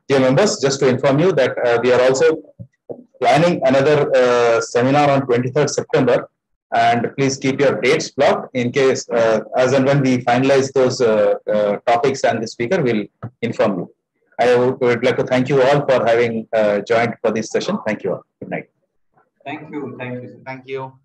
dear members, just to inform you that we are also planning another seminar on 23rd September. And please keep your dates blocked in case, as and when we finalize those topics and the speaker, will inform you. I would like to thank you all for having joined for this session. Thank you all. Good night. Thank you. Thank you. Thank you.